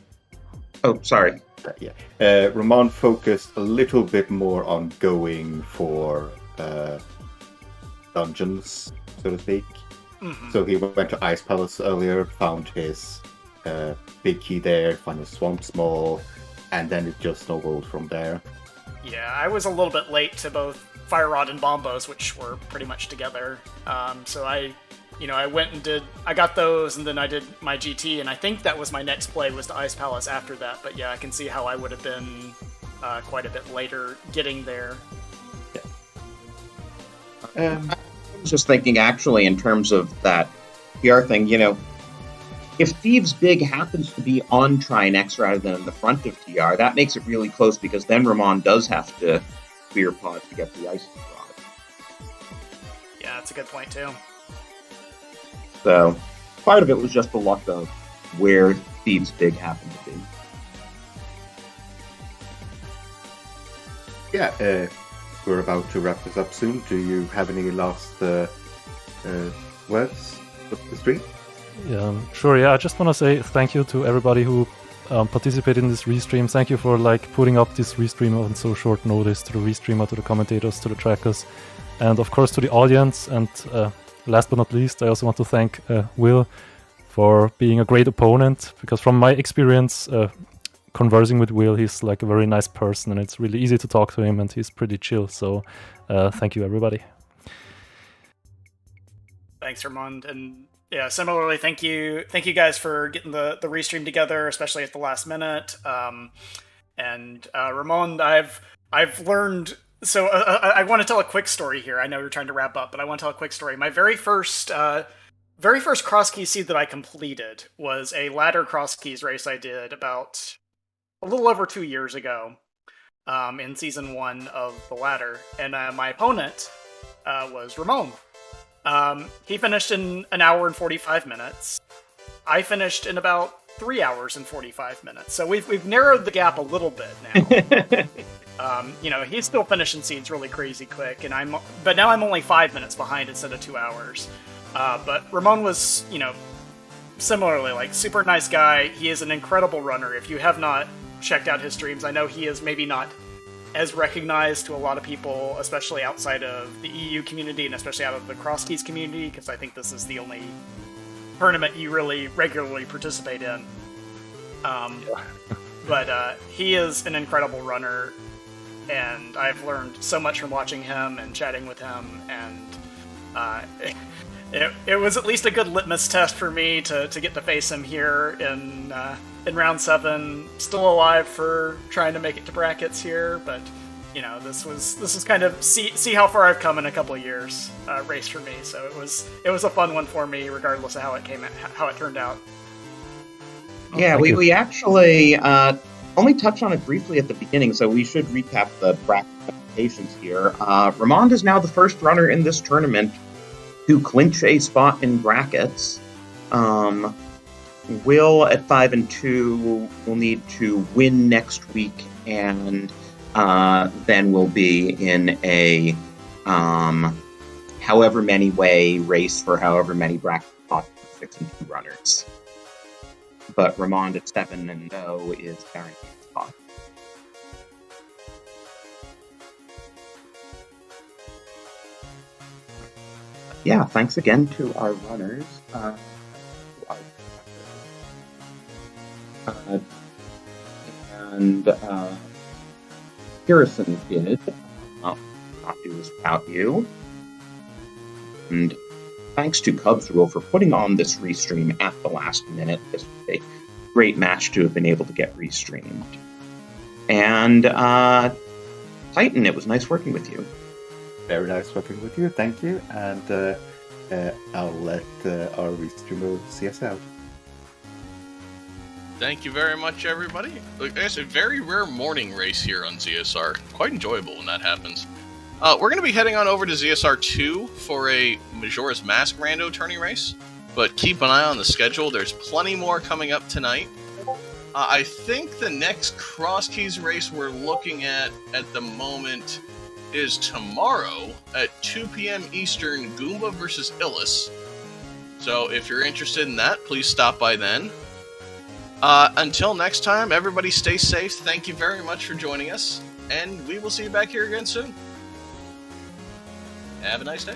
Oh, sorry. Yeah, Ramond focused a little bit more on going for dungeons, so to speak. Mm-hmm. So he went to Ice Palace earlier, found his big key there, found his Swamp Small, and then it just snowballed from there. Yeah, I was a little bit late to both Fire Rod and Bombos, which were pretty much together. So I went and I got those, and then I did my GT, and I think that was my next play, was to Ice Palace after that. But yeah, I can see how I would have been quite a bit later getting there. I was just thinking, actually, in terms of that PR thing, if Thieves Big happens to be on Trinex rather than in the front of TR, that makes it really close, because then Ramond does have to clear pod to get the Ice Rod. Yeah, that's a good point, too. So, part of it was just the luck of where Thieves Big happened to be. Yeah, we're about to wrap this up soon. Do you have any last words for the stream? Yeah, sure. Yeah, I just want to say thank you to everybody who participated in this restream. Thank you for putting up this restream on so short notice, to the restreamer, to the commentators, to the trackers, and of course to the audience. And last but not least, I also want to thank Will for being a great opponent, because from my experience conversing with Will, he's a very nice person, and it's really easy to talk to him, and he's pretty chill. So thank you, everybody. Thanks, Ramond, and yeah, similarly, thank you guys for getting the restream together, especially at the last minute. And Ramond, I've learned. So I want to tell a quick story here. I know you're trying to wrap up, but I want to tell a quick story. My very first Crosskeys seed that I completed was a ladder Crosskeys race I did about a little over 2 years ago, in season 1 of the ladder, and my opponent was Ramond. He finished in an hour and 45 minutes. I finished in about 3 hours and 45 minutes. So we've narrowed the gap a little bit now. He's still finishing seeds really crazy quick, but now I'm only 5 minutes behind instead of 2 hours. But Ramond was, similarly, like, super nice guy. He is an incredible runner. If you have not checked out his streams, I know he is maybe not as recognized to a lot of people, especially outside of the EU community and especially out of the Crosskeys community, because I think this is the only tournament you really regularly participate in. But he is an incredible runner, and I've learned so much from watching him and chatting with him, and it was at least a good litmus test for me to get to face him here in round 7. Still alive for trying to make it to brackets here, but this was kind of see how far I've come in a couple of years race for me. So it was a fun one for me, regardless of how it turned out. Yeah, we actually only touched on it briefly at the beginning, so we should recap the bracket implications here. Ramond is now the first runner in this tournament to clinch a spot in brackets. Will at 5-2 will need to win next week, and then will be in a however many way race for however many bracket spots for 6-2 runners. But Ramond at 7-0 is guaranteed a spot. Yeah, thanks again to our runners. And Harrison did not do this without you. And thanks to Cubs Rule for putting on this restream at the last minute. This was a great match to have been able to get restreamed. And Titan, it was nice working with you. Very nice working with you, thank you. And I'll let our restreamer see us out. Thank you very much, everybody. It's a very rare morning race here on ZSR. Quite enjoyable when that happens. We're going to be heading on over to ZSR 2 for a Majora's Mask rando tourney race, but keep an eye on the schedule. There's plenty more coming up tonight. I think the next Crosskeys race we're looking at the moment is tomorrow at 2 p.m. Eastern, Goomba versus Illis. So if you're interested in that, please stop by then. Until next time, everybody stay safe. Thank you very much for joining us, and we will see you back here again soon. Have a nice day.